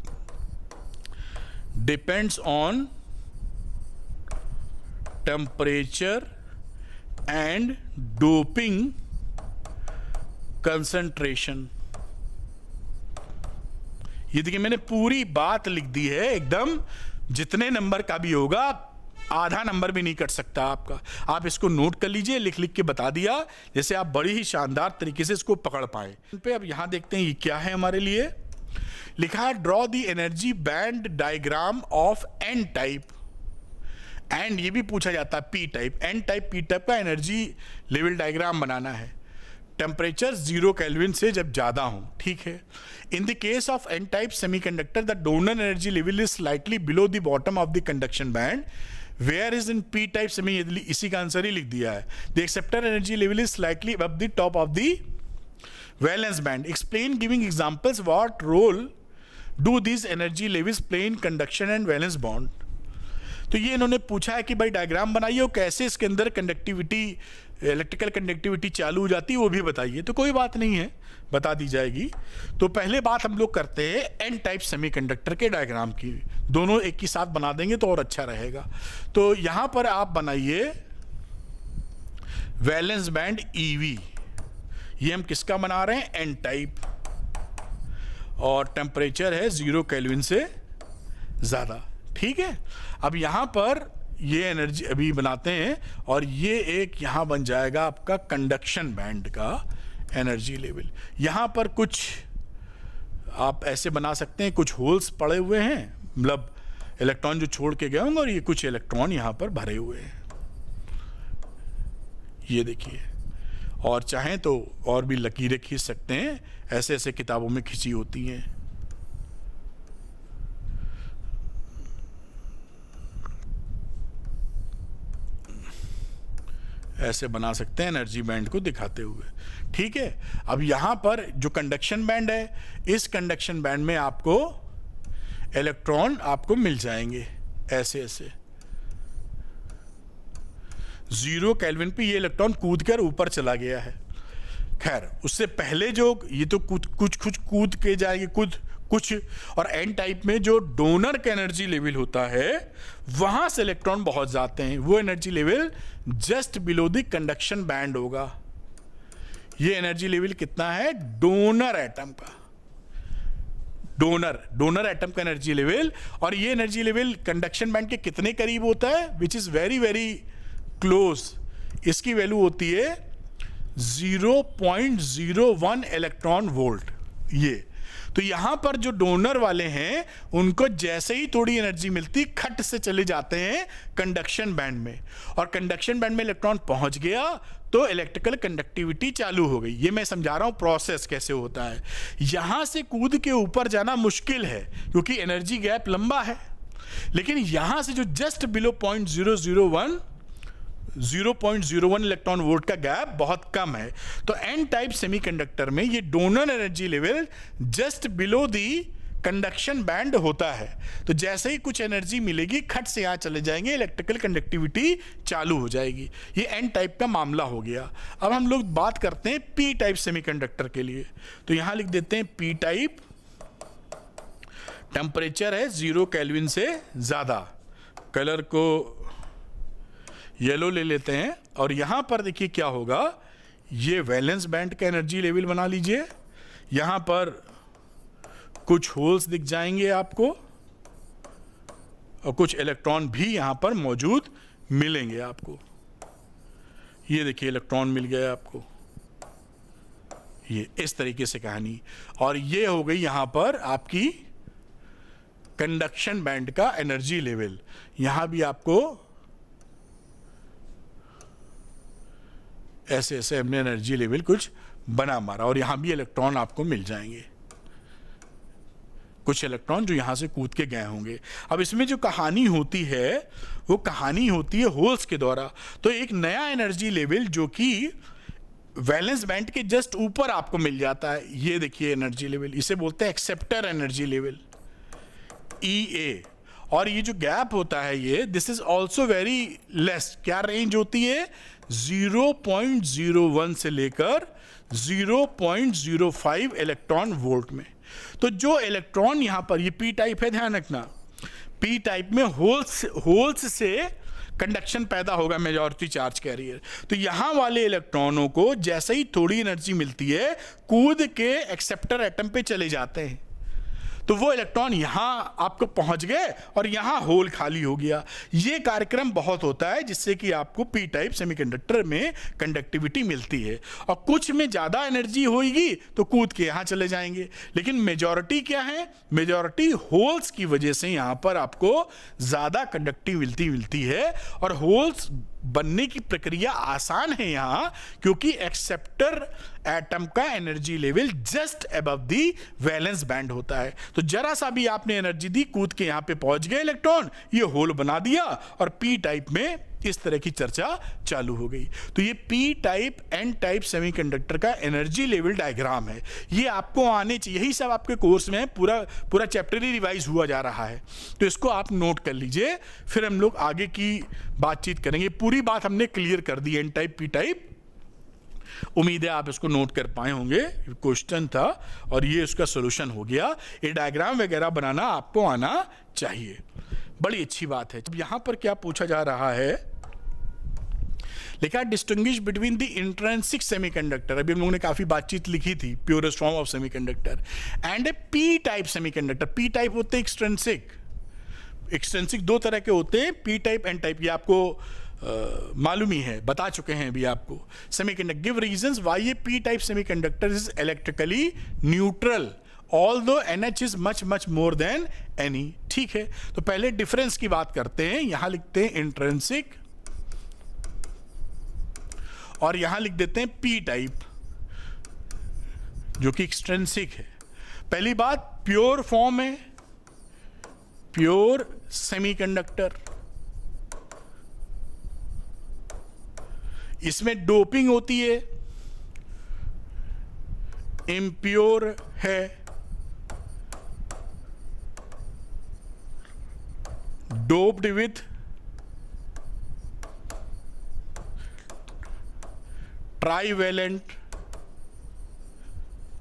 Depends on temperature and doping concentration. ये देखिए, मैंने पूरी बात लिख दी है एकदम, जितने नंबर का भी होगा आधा नंबर भी नहीं कट सकता आपका। आप इसको नोट कर लीजिए, लिख लिख के बता दिया, जैसे आप बड़ी ही शानदार तरीके से इसको पकड़ पाए। पे अब यहां देखते हैं ये क्या है हमारे लिए। लिखा है draw the energy band diagram of N type. And ये भी पूछा जाता है P type. N type P type का एनर्जी लेवल डायग्राम बनाना है। टेम्परेचर 0 केल्विन से जब ज्यादा हो, ठीक है। In the case of N type semiconductor the donor energy level is slightly below the bottom of the conduction band, where is in P type semi, इसी का आंसर ही लिख दिया है। The acceptor energy level is slightly above the top of the valence band. Explain giving examples what role do this energy levels play in conduction and valence bond. तो ये इन्होंने पूछा है कि भाई डायग्राम बनाइए और कैसे इसके अंदर कंडक्टिविटी, इलेक्ट्रिकल कंडक्टिविटी चालू हो जाती है वो भी बताइए। तो कोई बात नहीं है, बता दी जाएगी। तो पहले बात हम लोग करते हैं एन टाइप सेमीकंडक्टर के डायग्राम की। दोनों एक ही साथ बना देंगे तो और अच्छा रहेगा। तो यहां पर आप बनाइए वैलेंस बैंड ईवी। ये हम किसका बना रहे हैं? N type. और टेम्परेचर है 0 केल्विन से ज्यादा, ठीक है। अब यहां पर ये एनर्जी अभी बनाते हैं और ये एक यहां बन जाएगा आपका कंडक्शन बैंड का एनर्जी लेवल। यहां पर कुछ आप ऐसे बना सकते हैं, कुछ होल्स पड़े हुए हैं, मतलब इलेक्ट्रॉन जो छोड़ के गए होंगे, और ये कुछ इलेक्ट्रॉन यहां पर भरे हुए हैं, ये देखिए। और चाहें तो और भी लकीरें खींच सकते हैं, ऐसे ऐसे किताबों में खींची होती हैं। ऐसे बना सकते हैं एनर्जी बैंड को दिखाते हुए, ठीक है। अब यहां पर जो कंडक्शन बैंड है, इस कंडक्शन बैंड में आपको इलेक्ट्रॉन आपको मिल जाएंगे ऐसे ऐसे। 0 केल्विन पे ये इलेक्ट्रॉन कूद कर ऊपर चला गया है। खैर, उससे पहले जो ये तो कुछ कूद के जाएंगे कुछ, और एन टाइप में जो डोनर का एनर्जी लेवल होता है वहां से इलेक्ट्रॉन बहुत जाते हैं। वो energy level just below the conduction band होगा। ये एनर्जी लेवल कितना है? डोनर एटम का, डोनर एटम का एनर्जी लेवल। और ये एनर्जी लेवल कंडक्शन बैंड के कितने करीब होता है? Which is very very close. इसकी वैल्यू होती है 0.01 इलेक्ट्रॉन वोल्ट। ये तो यहां पर जो डोनर वाले हैं उनको जैसे ही थोड़ी एनर्जी मिलती, खट से चले जाते हैं कंडक्शन बैंड में, और कंडक्शन बैंड में इलेक्ट्रॉन पहुंच गया तो इलेक्ट्रिकल कंडक्टिविटी चालू हो गई। ये मैं समझा रहा हूं प्रोसेस कैसे होता है। यहां से कूद के ऊपर जाना मुश्किल है क्योंकि एनर्जी गैप लंबा है, लेकिन यहां से जो जस्ट बिलो 0.01 इलेक्ट्रॉन वोल्ट का गैप बहुत कम है। तो एन टाइप सेमीकंडक्टर में ये donor energy level just below the conduction band होता है। तो जैसे ही कुछ एनर्जी मिलेगी खट से यहाँ चले जाएंगे, इलेक्ट्रिकल कंडक्टिविटी चालू हो जाएगी। ये एन टाइप का मामला हो गया। अब हम लोग बात करते हैं पी टाइप सेमीकंडक्टर के लिए। तो यहाँ लिख देते हैं पी टाइप, टेम्परेचर है 0 केल्विन से ज़्यादा, कलर को येलो ले लेते हैं। और यहाँ पर देखिए क्या होगा, ये वैलेंस बैंड का एनर्जी लेवल बना लीजिए। यहाँ पर कुछ होल्स दिख जाएंगे आपको और कुछ इलेक्ट्रॉन भी यहाँ पर मौजूद मिलेंगे आपको। ये देखिए इलेक्ट्रॉन मिल गया आपको, ये इस तरीके से कहानी। और ये हो गई यहाँ पर आपकी कंडक्शन बैंड का एनर्जी लेवल। यहाँ भी आपको ऐसे ऐसे हमने एनर्जी लेवल कुछ बना मारा और यहाँ भी इलेक्ट्रॉन आपको मिल जाएंगे, कुछ इलेक्ट्रॉन जो यहाँ से कूद के गए होंगे। अब इसमें जो कहानी होती है वो कहानी होती है होल्स के द्वारा। तो एक नया एनर्जी लेवल जो कि वैलेंस बैंड के जस्ट ऊपर आपको मिल जाता है, ये देखिए एनर्जी लेवल, इसे बोलते हैं एक्सेप्टर एनर्जी लेवल EA। और ये जो गैप होता है ये, this is also very less. क्या रेंज होती है, 0.01 से लेकर 0.05 इलेक्ट्रॉन वोल्ट में। तो जो इलेक्ट्रॉन यहां पर, ये पी टाइप है, ध्यान रखना, पी टाइप में होल्स से कंडक्शन पैदा होगा, मेजॉरिटी चार्ज कैरियर। तो यहां वाले इलेक्ट्रॉनों को जैसे ही थोड़ी एनर्जी मिलती है कूद के एक्सेप्टर एटम पे चले जाते हैं। तो वो इलेक्ट्रॉन यहां आपको पहुंच गए और यहां होल खाली हो गया। ये कार्यक्रम बहुत होता है जिससे कि आपको पी टाइप सेमीकंडक्टर में कंडक्टिविटी मिलती है। और कुछ में ज्यादा एनर्जी होगी तो कूद के यहां चले जाएंगे, लेकिन मेजॉरिटी क्या है, मेजॉरिटी होल्स की वजह से यहां पर आपको ज्यादा कंडक्टिविटी मिलती है। और होल्स बनने की प्रक्रिया आसान है यहां, क्योंकि एक्सेप्टर एटम का एनर्जी लेवल जस्ट अबव दी वैलेंस बैंड होता है। तो जरा सा भी आपने एनर्जी दी, कूद के यहां पे पहुंच गए इलेक्ट्रॉन, ये होल बना दिया और पी टाइप में इस तरह की चर्चा चालू हो गई। तो ये P type N type semiconductor का एनर्जी लेवल डायग्राम है। ये आपको आने चाहिए, यही सब आपके कोर्स में पूरा चैप्टर ही रिवाइज हुआ जा रहा है। तो इसको आप नोट कर लीजिए, फिर हम लोग आगे की बातचीत करेंगे। पूरी बात हमने क्लियर कर दी एन टाइप पी टाइप। उम्मीद है आप इसको नोट कर पाए होंगे, क्वेश्चन था और ये उसका सॉल्यूशन हो गया। ये डायग्राम वगैरह बनाना आपको आना चाहिए, बड़ी अच्छी बात है। अब यहां पर क्या पूछा जा रहा है, लिखा distinguish between the intrinsic semiconductor, अभी हम लोगों ने काफी बातचीत लिखी थी, purest form of semiconductor, and A P type semiconductor. P type होते हैं एक्सट्रिंसिक, एक्सट्रिंसिक दो तरह के होते हैं, पी टाइप एन टाइप। ये आपको मालूम ही है, बता चुके हैं अभी आपको। Semiconductor give reasons why A P type semiconductor is electrically neutral although NH is much more than NE। ठीक है, तो पहले डिफरेंस की बात करते हैं। यहां लिखते हैं इंट्रिंसिक और यहां लिख देते हैं पी टाइप जो कि एक्सट्रिंसिक है। पहली बात, प्योर फॉर्म है, प्योर सेमीकंडक्टर, इसमें डोपिंग होती है, इम्प्योर है, डोप्ड विथ ट्राईवेलेंट,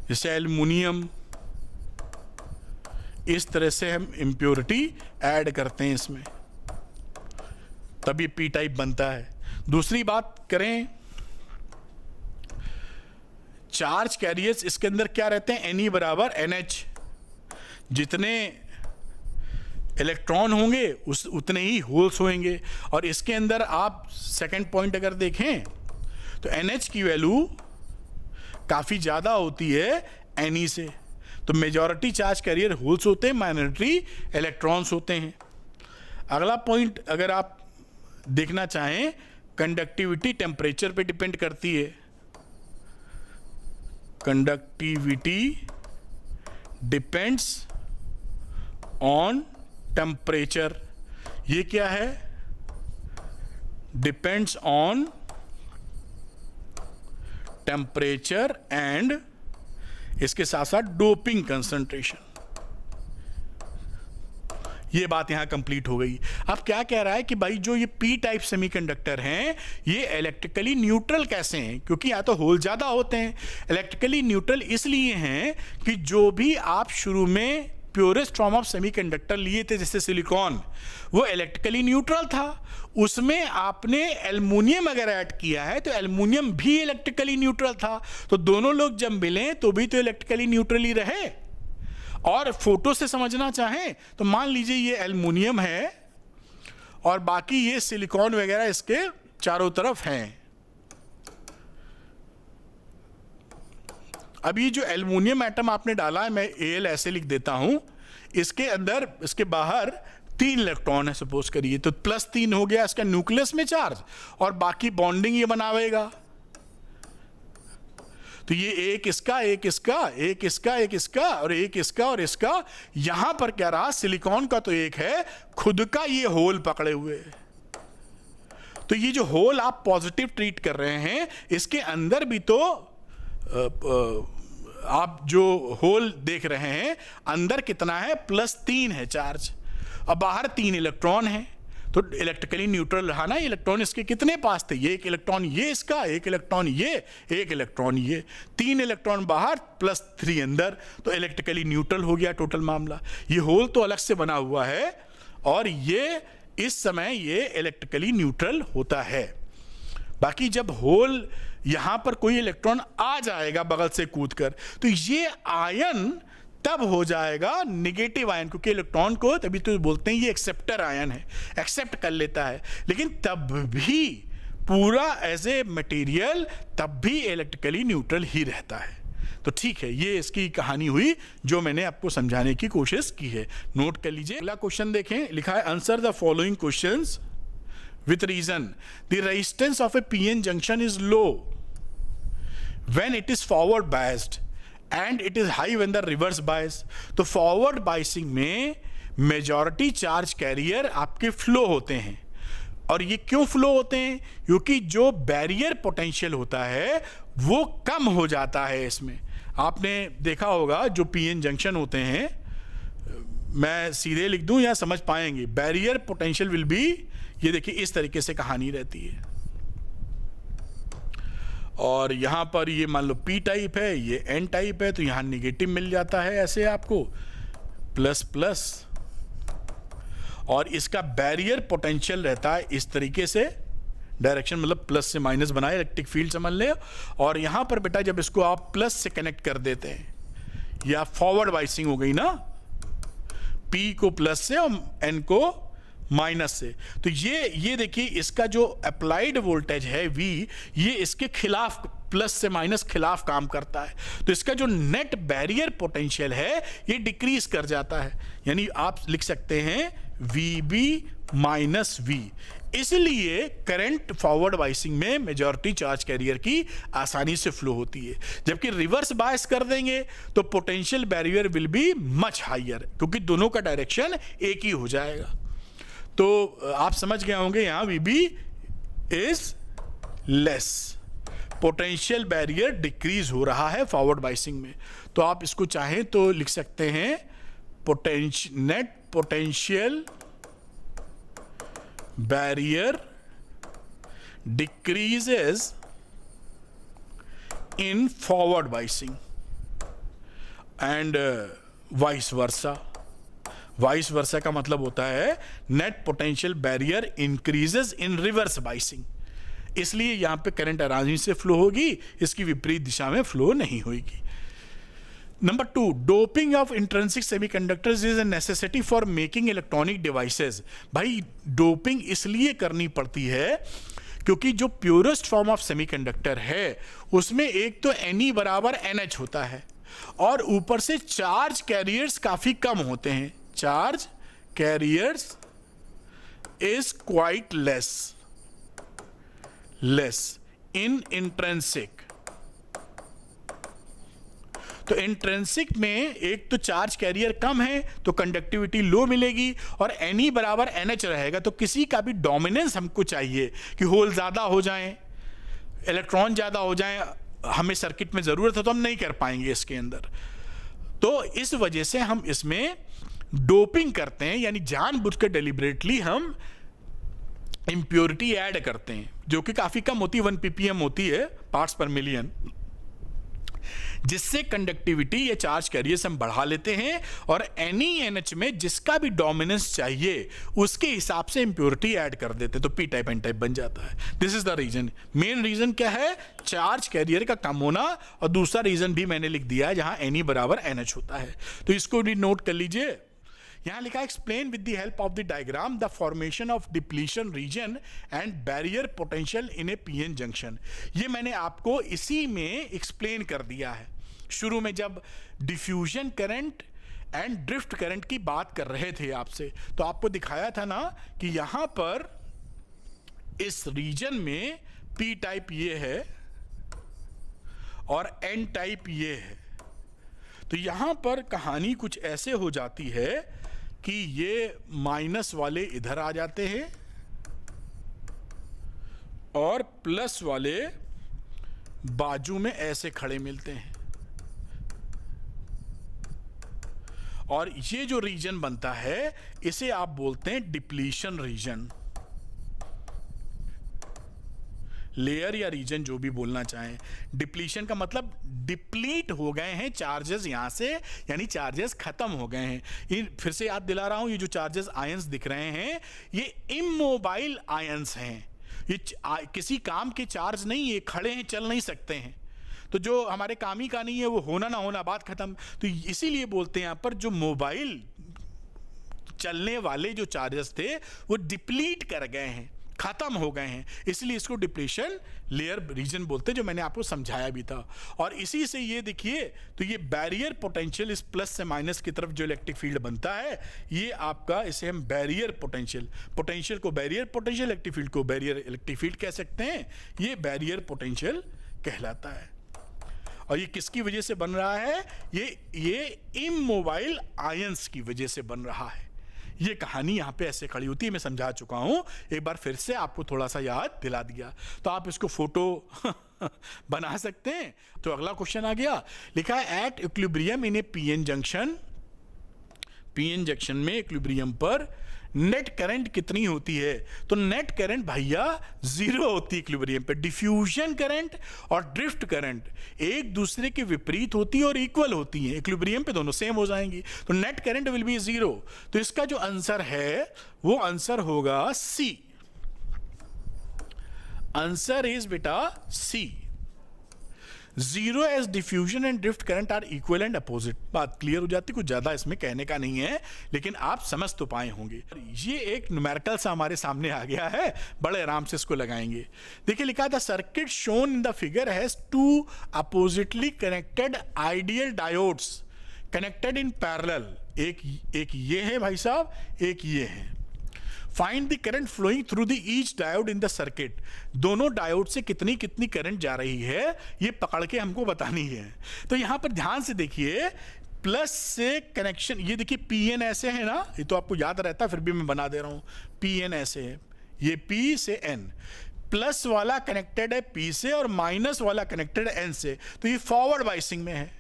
जैसे एल्युमिनियम। इस तरह से हम इम्प्योरिटी ऐड करते हैं इसमें, तब ये पी टाइप बनता है। दूसरी बात करें, चार्ज कैरियर्स इसके अंदर क्या रहते हैं, Ne बराबर NH। जितने इलेक्ट्रॉन होंगे उतने ही होल्स होंगे। और इसके अंदर आप सेकंड पॉइंट अगर देखें तो NH की वैल्यू काफी ज्यादा होती है Ne से। तो मेजॉरिटी चार्ज कैरियर होल्स होते हैं, माइनॉरिटी इलेक्ट्रॉन्स होते हैं। अगला पॉइंट अगर आप देखना चाहें, कंडक्टिविटी टेम्परेचर पे डिपेंड करती है। Conductivity depends on temperature. ये क्या है, डिपेंड्स ऑन टेम्परेचर एंड इसके साथ साथ डोपिंग कंसंट्रेशन। ये बात यहाँ कंप्लीट हो गई। अब क्या कह रहा है कि भाई जो ये पी टाइप सेमीकंडक्टर हैं ये इलेक्ट्रिकली न्यूट्रल कैसे हैं, क्योंकि यहाँ तो होल ज़्यादा होते हैं। इलेक्ट्रिकली न्यूट्रल इसलिए हैं कि जो भी आप शुरू में प्योरेस्ट फॉर्म ऑफ सेमीकंडक्टर लिए थे जैसे सिलिकॉन, वो इलेक्ट्रिकली न्यूट्रल था, उसमें आपने एल्युमिनियम अगर ऐड किया है तो एल्युमिनियम भी इलेक्ट्रिकली न्यूट्रल था, तो दोनों लोग जब मिले तो भी तो इलेक्ट्रिकली न्यूट्रल ही रहे। और फोटो से समझना चाहें तो मान लीजिए ये एल्युमिनियम है और बाकी ये सिलिकॉन वगैरह इसके चारों तरफ हैं। अब ये जो एल्युमिनियम एटम आपने डाला है, मैं Al ऐसे लिख देता हूं, इसके अंदर इसके बाहर 3 इलेक्ट्रॉन है सपोज करिए, तो +3 हो गया इसका न्यूक्लियस में चार्ज, और बाकी बॉन्डिंग ये बनावेगा। तो ये एक इसका, एक इसका, एक इसका, एक इसका और एक इसका और इसका। यहां पर क्या रहा, सिलिकॉन का तो एक है, खुद का ये होल पकड़े हुए। तो ये जो होल आप पॉजिटिव ट्रीट कर रहे हैं, इसके अंदर भी तो आप जो होल देख रहे हैं अंदर कितना है, +3 है चार्ज, और बाहर 3 इलेक्ट्रॉन है। तो इलेक्ट्रिकली न्यूट्रल रहा ना, इलेक्ट्रॉन इसके कितने पास थे, ये एक इलेक्ट्रॉन ये इसका, एक इलेक्ट्रॉन ये, एक इलेक्ट्रॉन ये, 3 इलेक्ट्रॉन बाहर +3 अंदर, तो इलेक्ट्रिकली न्यूट्रल हो गया टोटल मामला। ये होल तो अलग से बना हुआ है और ये इस समय ये इलेक्ट्रिकली न्यूट्रल होता है। बाकी जब होल यहां पर कोई इलेक्ट्रॉन आ जाएगा बगल से कूदकर, तो ये आयन तब हो जाएगा नेगेटिव आयन, क्योंकि इलेक्ट्रॉन को तभी तो बोलते हैं ये एक्सेप्टर आयन है, एक्सेप्ट कर लेता है। लेकिन तब भी पूरा एज ए मटेरियल तब भी इलेक्ट्रिकली न्यूट्रल ही रहता है। तो ठीक है, ये इसकी कहानी हुई जो मैंने आपको समझाने की कोशिश की है, नोट कर लीजिए। अगला क्वेश्चन देखें, लिखा है answer the following questions with reason. The resistance of a PN junction is low when it is forward biased and it is high when the reverse bias. तो forward biasing में majority charge carrier आपके flow होते हैं। और ये क्यों flow होते हैं, क्योंकि जो बैरियर पोटेंशियल होता है वो कम हो जाता है। इसमें आपने देखा होगा जो पीएन जंक्शन होते हैं, मैं सीधे लिख दूं या समझ पाएंगे, बैरियर पोटेंशियल विल बी, ये देखिए इस तरीके से कहानी रहती है। और यहां पर ये मान लो पी टाइप है, ये एन टाइप है, तो यहां नेगेटिव मिल जाता है ऐसे आपको प्लस, और इसका बैरियर पोटेंशियल रहता है इस तरीके से, डायरेक्शन मतलब प्लस से माइनस बनाए, इलेक्ट्रिक फील्ड समझ ले। और यहां पर बेटा जब इसको आप प्लस से कनेक्ट कर देते हैं, या फॉरवर्ड बाइसिंग हो गई ना, पी को प्लस से और एन को माइनस से, तो ये देखिए इसका जो अप्लाइड वोल्टेज है V, ये इसके खिलाफ, प्लस से माइनस खिलाफ काम करता है। तो इसका जो नेट बैरियर पोटेंशियल है ये डिक्रीज कर जाता है, यानी आप लिख सकते हैं VB माइनस V। इसलिए करंट फॉरवर्ड बाइसिंग में मेजॉरिटी चार्ज कैरियर की आसानी से फ्लो होती है, जबकि रिवर्स बायस कर देंगे तो potential barrier will be much higher, क्योंकि दोनों का डायरेक्शन एक ही हो जाएगा। तो आप समझ गए होंगे यहां VB is less, potential barrier decrease हो रहा है फॉरवर्ड बाइसिंग में। तो आप इसको चाहें तो लिख सकते हैं net potential barrier decreases in forward biasing and vice versa. Vice versa का मतलब होता है नेट पोटेंशियल बैरियर इंक्रीजेस इन रिवर्स बाइसिंग। इसलिए यहां पे करंट आरामी से फ्लो होगी, इसकी विपरीत दिशा में फ्लो नहीं होगी। Number 2, doping of intrinsic semiconductors is a necessity for making electronic devices. भाई डोपिंग इसलिए करनी पड़ती है क्योंकि जो प्योरेस्ट फॉर्म ऑफ सेमीकंडक्टर है उसमें एक तो Ne बराबर NH होता है, और ऊपर से चार्ज कैरियर्स काफी कम होते हैं। Charge carriers is quite less in intrinsic. तो इंट्रिंसिक में एक तो चार्ज कैरियर कम है तो कंडक्टिविटी लो मिलेगी, और Ne बराबर NH रहेगा, तो किसी का भी डोमिनेंस हमको चाहिए कि होल ज्यादा हो जाएं, इलेक्ट्रॉन ज्यादा हो जाएं, हमें सर्किट में जरूरत है तो हम नहीं कर पाएंगे इसके अंदर। तो इस वजह से हम इसमें डोपिंग करते हैं, यानी जानबूझकर डेलिबरेटली हम इम्प्योरिटी ऐड करते हैं, जो कि काफी कम होती है, 1 ppm होती है पार्ट्स पर मिलियन, जिससे कंडक्टिविटी या चार्ज कैरियर्स हम बढ़ा लेते हैं और NeNH में जिसका भी डोमिनेंस चाहिए उसके हिसाब से इंप्योरिटी ऐड कर देते हैं, तो पी टाइप एन टाइप बन जाता है। This is the reason. Main reason क्या है? चार्ज कैरियर का कम होना, और दूसरा रीजन भी मैंने लिख दिया है जहां Ne बराबर NH होता है, तो इसको भी नोट कर लीजिए। यहां लिखा explain with the help of the diagram the formation of depletion region and barrier potential in A PN junction. ये मैंने आपको इसी में एक्सप्लेन कर दिया है। शुरू में जब diffusion current and drift current की बात कर रहे थे आपसे, तो आपको दिखाया था ना कि यहां पर इस रीजन में पी टाइप ये है और एन टाइप ये है। तो यहां पर कहानी कुछ ऐसे हो जाती है कि ये माइनस वाले इधर आ जाते हैं और प्लस वाले बाजू में ऐसे खड़े मिलते हैं, और ये जो रीजन बनता है इसे आप बोलते हैं डिप्लीशन रीजन, लेयर या रीजन जो भी बोलना चाहें। डिप्लीशन का मतलब डिप्लीट हो गए हैं चार्जेस यहां से, यानी चार्जेस खत्म हो गए हैं। फिर से याद दिला रहा हूं, ये जो चार्जेस आयंस दिख रहे हैं ये इमोबाइल आयंस हैं, ये किसी काम के चार्ज नहीं, ये खड़े हैं, चल नहीं सकते हैं। तो जो हमारे काम ही का नहीं है वो होना ना होना, बात खत्म। तो इसीलिए बोलते हैं यहां पर जो मोबाइल चलने वाले जो चार्जेस थे वो डिप्लीट कर गए हैं, खत्म हो गए हैं, इसलिए इसको डिप्लीशन लेयर रीजन बोलते हैं, जो मैंने आपको समझाया भी था। और इसी से ये देखिए, तो ये बैरियर पोटेंशियल इस प्लस से माइनस की तरफ जो इलेक्ट्रिक फील्ड बनता है, ये आपका, इसे हम बैरियर पोटेंशियल, पोटेंशियल को बैरियर पोटेंशियल, इलेक्ट्रिक फील्ड को बैरियर इलेक्ट्रिक फील्ड कह सकते हैं। ये बैरियर पोटेंशियल कहलाता है। और ये किसकी वजह से बन रहा है? ये इमोबाइल आयंस की वजह से बन रहा है। ये कहानी यहाँ पे ऐसे खड़ी होती है, मैं समझा चुका हूं, एक बार फिर से आपको थोड़ा सा याद दिला दिया। तो आप इसको फोटो बना सकते हैं। तो अगला क्वेश्चन आ गया, लिखा है at equilibrium in A PN junction, PN junction में इक्विलिब्रियम पर नेट करंट कितनी होती है? तो नेट करंट भैया जीरो होती है इक्विलिब्रियम पे। डिफ्यूजन करंट और ड्रिफ्ट करंट एक दूसरे के विपरीत होती है और इक्वल होती है, इक्विलिब्रियम पे दोनों सेम हो जाएंगी, तो net current will be zero. तो इसका जो आंसर है वो आंसर होगा सी। आंसर इज बेटा सी। Zero as diffusion and drift current are equal and opposite. बात क्लियर हो जाती, कुछ ज्यादा इसमें कहने का नहीं है, लेकिन आप समझ तो पाए होंगे। ये एक न्यूमेरिकल सा हमारे सामने आ गया है, बड़े आराम से इसको लगाएंगे। देखिए लिखा था circuit shown in the figure has two oppositely connected ideal diodes connected in parallel. एक ये है भाई साहब, एक ये है। Find the current flowing through the each diode in the circuit. दोनों डायोड से कितनी कितनी करंट जा रही है ये पकड़ के हमको बतानी है। तो यहां पर ध्यान से देखिए, प्लस से कनेक्शन, ये देखिए पीएन ऐसे है ना, ये तो आपको याद रहता है, फिर भी मैं बना दे रहा हूं। पीएन ऐसे है, ये पी से एन, प्लस वाला कनेक्टेड है पी से और माइनस वाला कनेक्टेड है एन से, तो ये फॉरवर्ड बाइसिंग में है।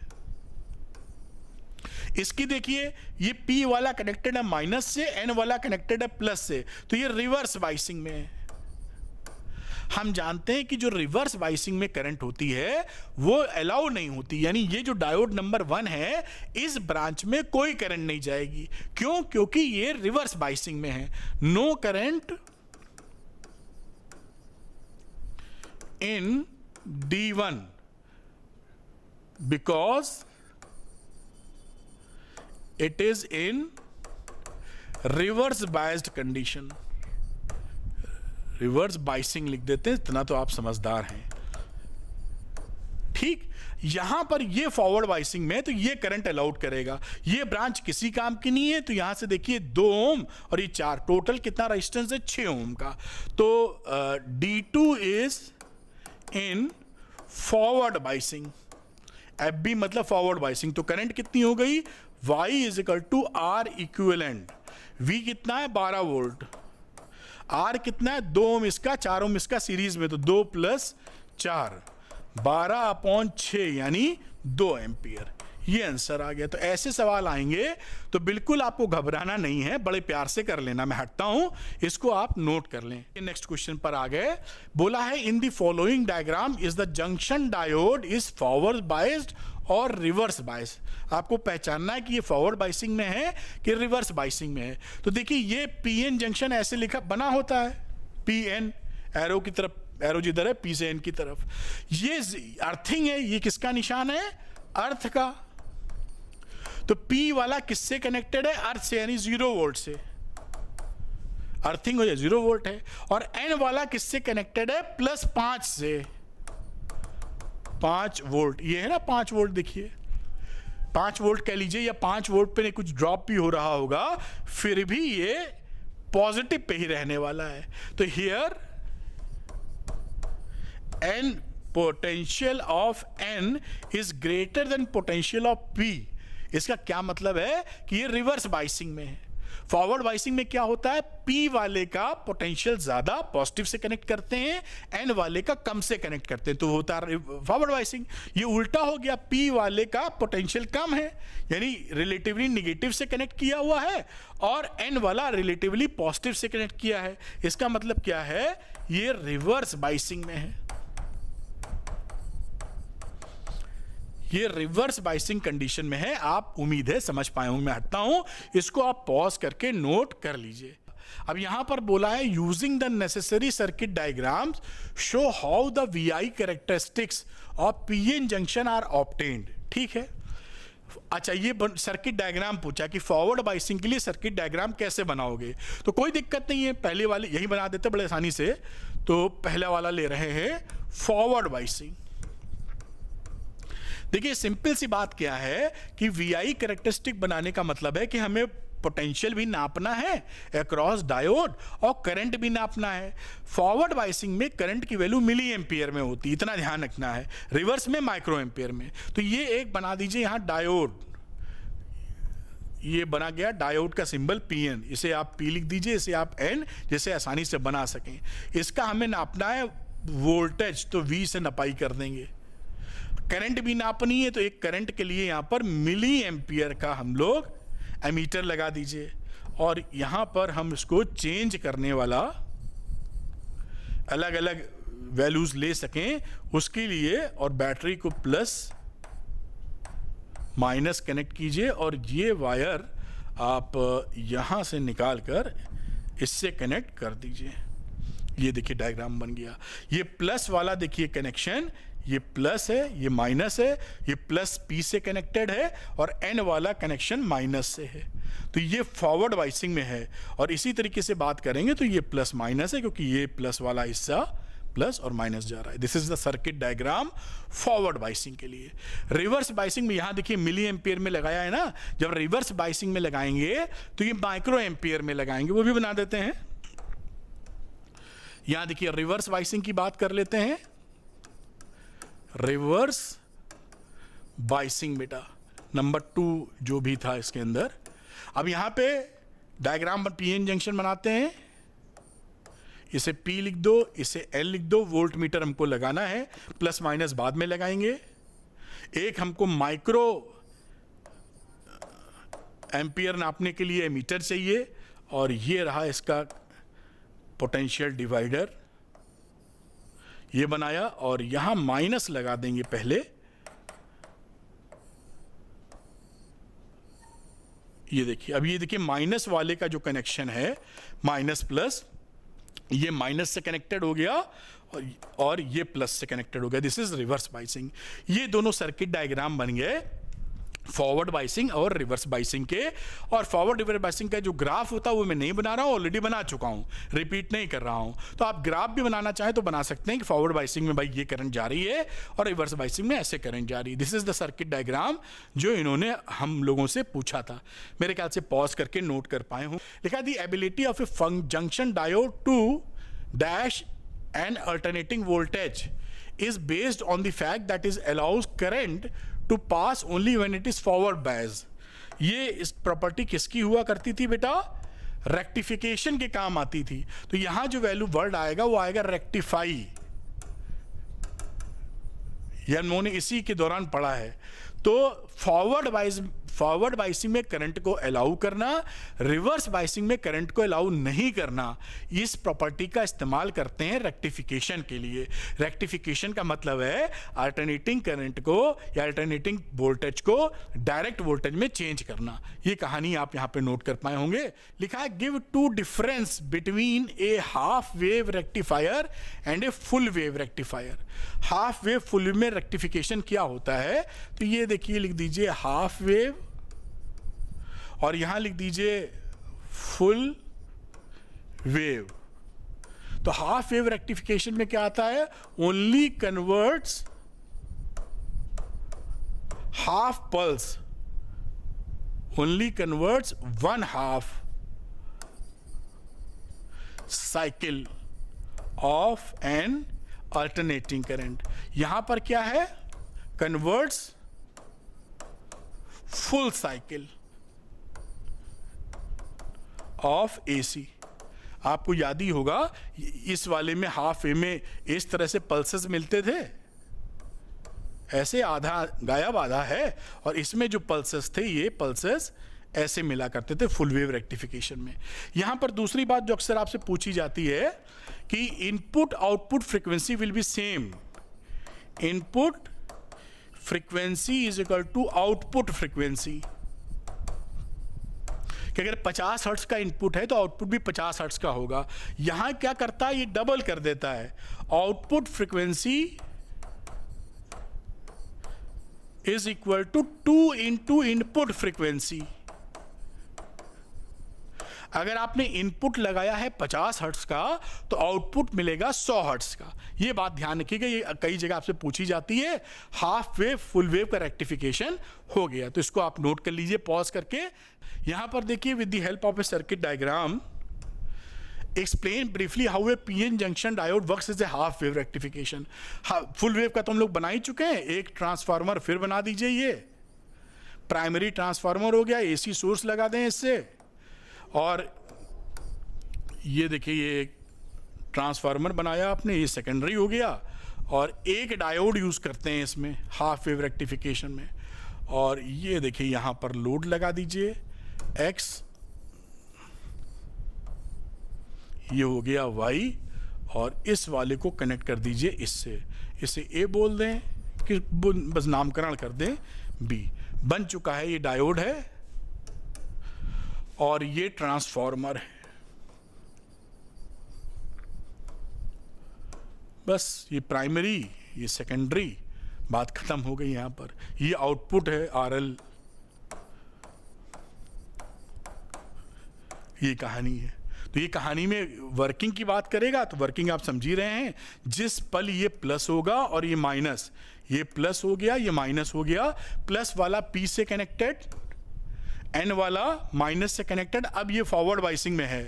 इसकी देखिए, ये P वाला कनेक्टेड है माइनस से, N वाला कनेक्टेड है प्लस से, तो ये रिवर्स बाइसिंग में है। हम जानते हैं कि जो रिवर्स बाइसिंग में करंट होती है वो अलाउ नहीं होती, यानी ये जो डायोड नंबर 1 है इस ब्रांच में कोई करंट नहीं जाएगी। क्यों? क्योंकि ये रिवर्स बाइसिंग में है। No current in D1 because it is in reverse biased condition। Reverse biasing लिख देते हैं, इतना तो आप समझदार हैं। ठीक, यहां पर ये फॉरवर्ड बाइसिंग में, तो ये करंट अलाउड करेगा। ये ब्रांच किसी काम की नहीं है, तो यहां से देखिए 2 ओम और ये 4, टोटल कितना रेजिस्टेंस है? 6 ओम का। तो D2 is in forward biasing. FB मतलब फॉरवर्ड बाइसिंग। तो करंट कितनी हो गई? Y is equal to R equivalent. V कितना है? 12 वोल्ट। R कितना है? 2 ओम इसका, 4 ओम इसका सीरीज में, तो 2 + 4 12/6 यानी 2 एम्पियर। ये आंसर आ गया। तो ऐसे सवाल आएंगे तो बिल्कुल आपको घबराना नहीं है, बड़े प्यार से कर लेना। मैं हटता हूं, इसको आप नोट कर लें। नेक्स्ट क्वेश्चन पर आ गए। बोला है in the following diagram is the junction diode is forward biased और रिवर्स बाइस। आपको पहचानना है कि ये फॉरवर्ड बाइसिंग में है कि रिवर्स बाइसिंग में है। तो देखिए ये पीएन जंक्शन ऐसे लिखा बना होता है, पीएन एरो की तरफ, एरो जिधर है पी से एन की तरफ। ये अर्थिंग है, ये किसका निशान है? अर्थ का। तो P वाला किससे कनेक्टेड है? अर्थ से, यानी 0 वोल्ट से। अर्थिंग हो जाए 0 वोल्ट है। और N वाला किससे कनेक्टेड है? +5 से, 5 वोल्ट। ये है ना 5 वोल्ट, देखिए 5 वोल्ट कह लीजिए, या 5 वोल्ट पे कुछ ड्रॉप भी हो रहा होगा, फिर भी ये पॉजिटिव पे ही रहने वाला है। तो here N potential of N is greater than potential of P। इसका क्या मतलब है कि ये रिवर्स बाइसिंग में है। फॉरवर्ड बाइसिंग में क्या होता है? P वाले का पोटेंशियल ज्यादा पॉजिटिव से कनेक्ट करते हैं, N वाले का कम से कनेक्ट करते हैं, तो होता है फॉरवर्ड बाइसिंग। ये उल्टा हो गया, P वाले का पोटेंशियल कम है, यानी रिलेटिवली निगेटिव से कनेक्ट किया हुआ है, और N वाला रिलेटिवली पॉजिटिव से कनेक्ट किया है। इसका मतलब क्या है? ये रिवर्स बाइसिंग में है। ये रिवर्स बाइसिंग कंडीशन में है। आप उम्मीद है समझ पाए होंगे। मैं हटता हूं, इसको आप पॉज करके नोट कर लीजिए। अब यहां पर बोला है using the necessary circuit diagrams show how the VI characteristics of PN junction are obtained. ठीक है, अच्छा ये सर्किट डायग्राम पूछा कि फॉरवर्ड बाइसिंग के लिए सर्किट डायग्राम कैसे बनाओगे। तो कोई दिक्कत नहीं है, पहले वाले यही बना देते बड़े आसानी से। तो पहला वाला ले रहे हैं फॉरवर्ड बाइसिंग। देखिए सिंपल सी बात क्या है कि VI कैरेक्टरिस्टिक बनाने का मतलब है कि हमें पोटेंशियल भी नापना है अक्रॉस डायोड और करंट भी नापना है। फॉरवर्ड बाइसिंग में करंट की वैल्यू मिली एम्पियर में होती है, इतना ध्यान रखना है, रिवर्स में माइक्रो एम्पियर में। तो ये एक बना दीजिए यहां डायोड, ये बना गया डायोड का सिंबल PN। इसे आप P लिख दीजिए, इसे आप N, जिसे आसानी से बना सकें। इसका हमें नापना है वोल्टेज, तो V से नपाई कर देंगे। करंट भी नापनी है, तो एक करंट के लिए यहां पर मिली एम्पियर का हम लोग एमीटर लगा दीजिए, और यहां पर हम इसको चेंज करने वाला अलग अलग वैल्यूज ले सकें उसके लिए, और बैटरी को प्लस माइनस कनेक्ट कीजिए, और ये वायर आप यहां से निकाल कर इससे कनेक्ट कर दीजिए। ये देखिए डायग्राम बन गया। ये प्लस वाला देखिए कनेक्शन, ये प्लस है, ये माइनस है, ये प्लस P से कनेक्टेड है, और N वाला कनेक्शन माइनस से है। तो ये फॉरवर्ड बाइसिंग में है। और इसी तरीके से बात करेंगे तो ये प्लस माइनस है, क्योंकि ये प्लस वाला हिस्सा प्लस और माइनस जा रहा है। This is the circuit diagram forward biasing के लिए। रिवर्स बाइसिंग में यहां देखिए मिली एम्पियर में लगाया है ना, जब रिवर्स बाइसिंग में लगाएंगे तो ये माइक्रो एम्पियर में लगाएंगे, वो भी बना देते हैं। यहां देखिए रिवर्स बाइसिंग की बात कर लेते हैं। रिवर्स बाइसिंग बेटा नंबर 2 जो भी था इसके अंदर। अब यहां पे डायग्राम पर PN जंक्शन बनाते हैं, इसे P लिख दो, इसे L लिख दो। वोल्ट मीटर हमको लगाना है, प्लस माइनस बाद में लगाएंगे। एक हमको माइक्रो एम्पियर नापने के लिए मीटर चाहिए, और ये रहा इसका पोटेंशियल डिवाइडर, ये बनाया, और यहां माइनस लगा देंगे पहले। ये देखिए, अब ये देखिए माइनस वाले का जो कनेक्शन है, माइनस प्लस, ये माइनस से कनेक्टेड हो गया और ये प्लस से कनेक्टेड हो गया। This is reverse biasing. ये दोनों सर्किट डायग्राम बन गए फॉरवर्ड बाइसिंग और रिवर्स बाइसिंग के। और फॉरवर्ड रिवर्स बाइसिंग का जो ग्राफ होता है वो मैं नहीं बना रहा हूं, ऑलरेडी बना चुका हूं, रिपीट नहीं कर रहा हूं। तो आप ग्राफ भी बनाना चाहें तो बना सकते हैं कि फॉरवर्ड बाइसिंग में भाई ये करंट जा रही है और रिवर्स बाइसिंग में ऐसे करंट जा रही है। This is the circuit diagram जो इन्होंने हम लोगों से पूछा था। मेरे ख्याल से पॉज करके नोट कर पाए हूं। लिखा the ability of A junction diode two dash N alternating voltage is based on the fact that it allows current to pass only when it is forward bias। ये इस प्रॉपर्टी किसकी हुआ करती थी बेटा? रेक्टिफिकेशन के काम आती थी। तो यहां जो वैल्यू वर्ड आएगा वो आएगा रेक्टिफाई, या उन्होंने इसी के दौरान पढ़ा है। तो फॉरवर्ड बाइसिंग में करंट को अलाउ करना, रिवर्स बाइसिंग में करंट को अलाउ नहीं करना, इस प्रॉपर्टी का इस्तेमाल करते हैं रेक्टिफिकेशन के लिए। रेक्टिफिकेशन का मतलब है अल्टरनेटिंग करंट को या अल्टरनेटिंग वोल्टेज को डायरेक्ट वोल्टेज में चेंज करना। ये कहानी आप यहां पे नोट कर पाए होंगे। लिखा है give two difference between a half wave rectifier and a full wave rectifier. Half wave full wave में रेक्टिफिकेशन क्या होता है, तो ये देखिए लिख दीजिए हाफ वेव और यहां लिख दीजिए फुल वेव। तो हाफ वेव रेक्टिफिकेशन में क्या आता है, only converts half pulse, only converts one half cycle of N alternating current. यहां पर क्या है, converts full cycle of AC. आपको याद ही होगा इस वाले में हाफ वे में इस तरह से पल्सेस मिलते थे, ऐसे आधा गायब आधा है, और इसमें जो पल्सेस थे ये पल्सेस ऐसे मिला करते थे फुल वेव रेक्टिफिकेशन में। यहां पर दूसरी बात जो अक्सर आपसे पूछी जाती है कि input output frequency will be same. Input frequency is equal to output frequency, कि अगर 50 हर्ट्ज का इनपुट है तो आउटपुट भी 50 हर्ट्ज का होगा। यहां क्या करता है, ये डबल कर देता है। Output frequency is equal to 2 into input frequency. अगर आपने इनपुट लगाया है 50 हर्ट्ज का तो आउटपुट मिलेगा 100 हर्ट्ज का। ये बात ध्यान रखिएगा, ये कई जगह आपसे पूछी जाती है। हाफ वेव फुल वेव का रेक्टिफिकेशन हो गया, तो इसको आप नोट कर लीजिए पॉज करके। यहां पर देखिए with the help of a circuit diagram explain briefly how a PN junction diode works as a half wave rectification. Full wave का तो हम लोग बना ही चुके हैं, एक ट्रांसफार्मर फिर बना दीजिए। ये प्राइमरी ट्रांसफार्मर हो गया, एसी सोर्स लगा दें इससे, और ये देखिए ये एक ट्रांसफार्मर बनाया आपने, ये सेकेंडरी हो गया, और एक डायोड यूज करते हैं इसमें हाफ वेव रेक्टिफिकेशन में। और ये देखिए यहां पर लोड लगा दीजिए X, ये हो गया Y, और इस वाले को कनेक्ट कर दीजिए इससे, इसे A बोल दें कि बस नामकरण कर दें B। बन चुका है, ये डायोड है और ये ट्रांसफार्मर है। बस ये प्राइमरी, ये सेकेंडरी, बात खत्म हो गई। यहां पर ये आउटपुट है RL। ये कहानी है। तो ये कहानी में वर्किंग की बात करेगा तो वर्किंग आप समझ ही रहे हैं। जिस पल ये प्लस होगा और ये माइनस, ये प्लस हो गया ये माइनस हो गया, प्लस वाला P से कनेक्टेड, N वाला माइनस से कनेक्टेड। अब ये फॉरवर्ड बाइसिंग में है,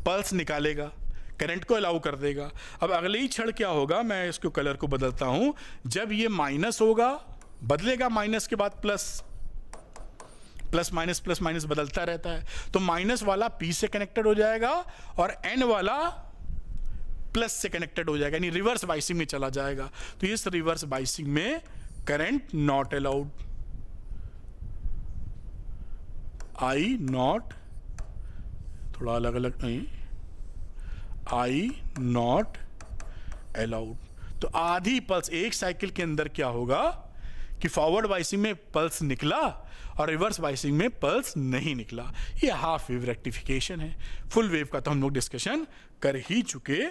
पल्स निकालेगा, करंट को अलाउ कर देगा। अब अगले ही क्षण क्या होगा, मैं इसको कलर को बदलता हूं, जब ये माइनस होगा बदलेगा, माइनस के बाद प्लस, प्लस माइनस बदलता रहता है। तो माइनस वाला P से कनेक्टेड हो जाएगा और N वाला प्लस से कनेक्टेड हो जाएगा, यानी रिवर्स बाइसिंग में चला जाएगा। तो इस रिवर्स बाइसिंग में current not allowed, I not, थोड़ा अलग अलग नहीं, आई नॉट अलाउड। तो आधी पल्स एक साइकिल के अंदर क्या होगा कि फॉरवर्ड बाइसिंग में पल्स निकला और रिवर्स बाइसिंग में पल्स नहीं निकला। ये हाफ वेव रेक्टिफिकेशन है। फुल वेव का तो हम लोग डिस्कशन कर ही चुके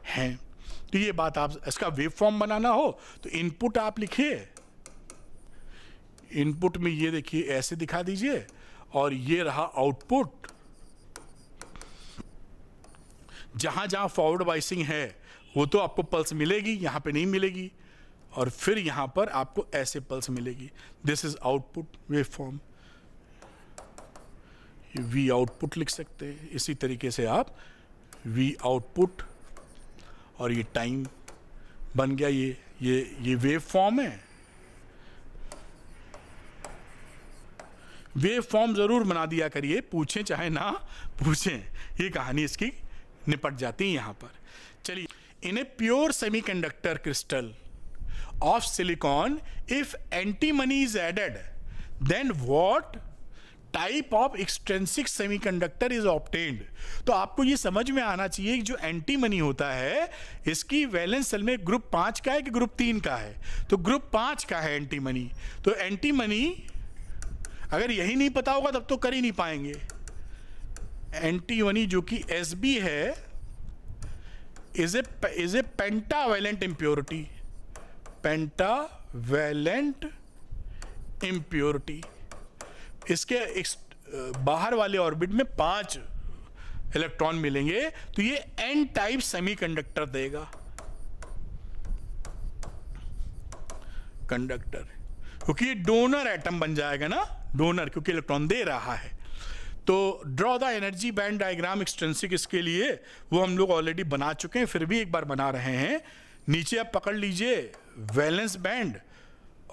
हैं। तो ये बात, आप इसका वेव फॉर्म बनाना हो तो इनपुट आप लिखिए, इनपुट में ये देखिए ऐसे दिखा दीजिए, और ये रहा आउटपुट। जहां जहां फॉरवर्ड बाइसिंग है वो तो आपको पल्स मिलेगी, यहां पे नहीं मिलेगी, और फिर यहां पर आपको ऐसे पल्स मिलेगी। This is output wave form. We output लिख सकते हैं, इसी तरीके से आप वी आउटपुट, और ये टाइम बन गया। ये वेव फॉर्म है। वेव फॉर्म जरूर बना दिया करिए, पूछें चाहे ना पूछें, ये कहानी इसकी निपट जाती है यहां पर। चलिए, in a pure semiconductor crystal of silicon if antimony is added, then what type of extrinsic semiconductor is obtained. तो आपको ये समझ में आना चाहिए कि जो एंटीमनी होता है इसकी वैलेंस सेल में ग्रुप 5 का है कि ग्रुप 3 का है। तो ग्रुप 5 का है एंटीमनी। तो एंटीमनी अगर यही नहीं पता होगा तब तो कर ही नहीं पाएंगे। एंटीमनी जो कि Sb है is a pentavalent impurity, pentavalent impurity. इसके बाहर वाले ऑर्बिट में 5 इलेक्ट्रॉन मिलेंगे तो ये एन टाइप सेमीकंडक्टर देगा, कंडक्टर, क्योंकि ये डोनर एटम बन जाएगा ना, डोनर क्योंकि इलेक्ट्रॉन दे रहा है। तो draw the energy band diagram extrinsic, इसके लिए वो हम लोग ऑलरेडी बना चुके हैं, फिर भी एक बार बना रहे हैं। नीचे आप पकड़ लीजिए वैलेंस बैंड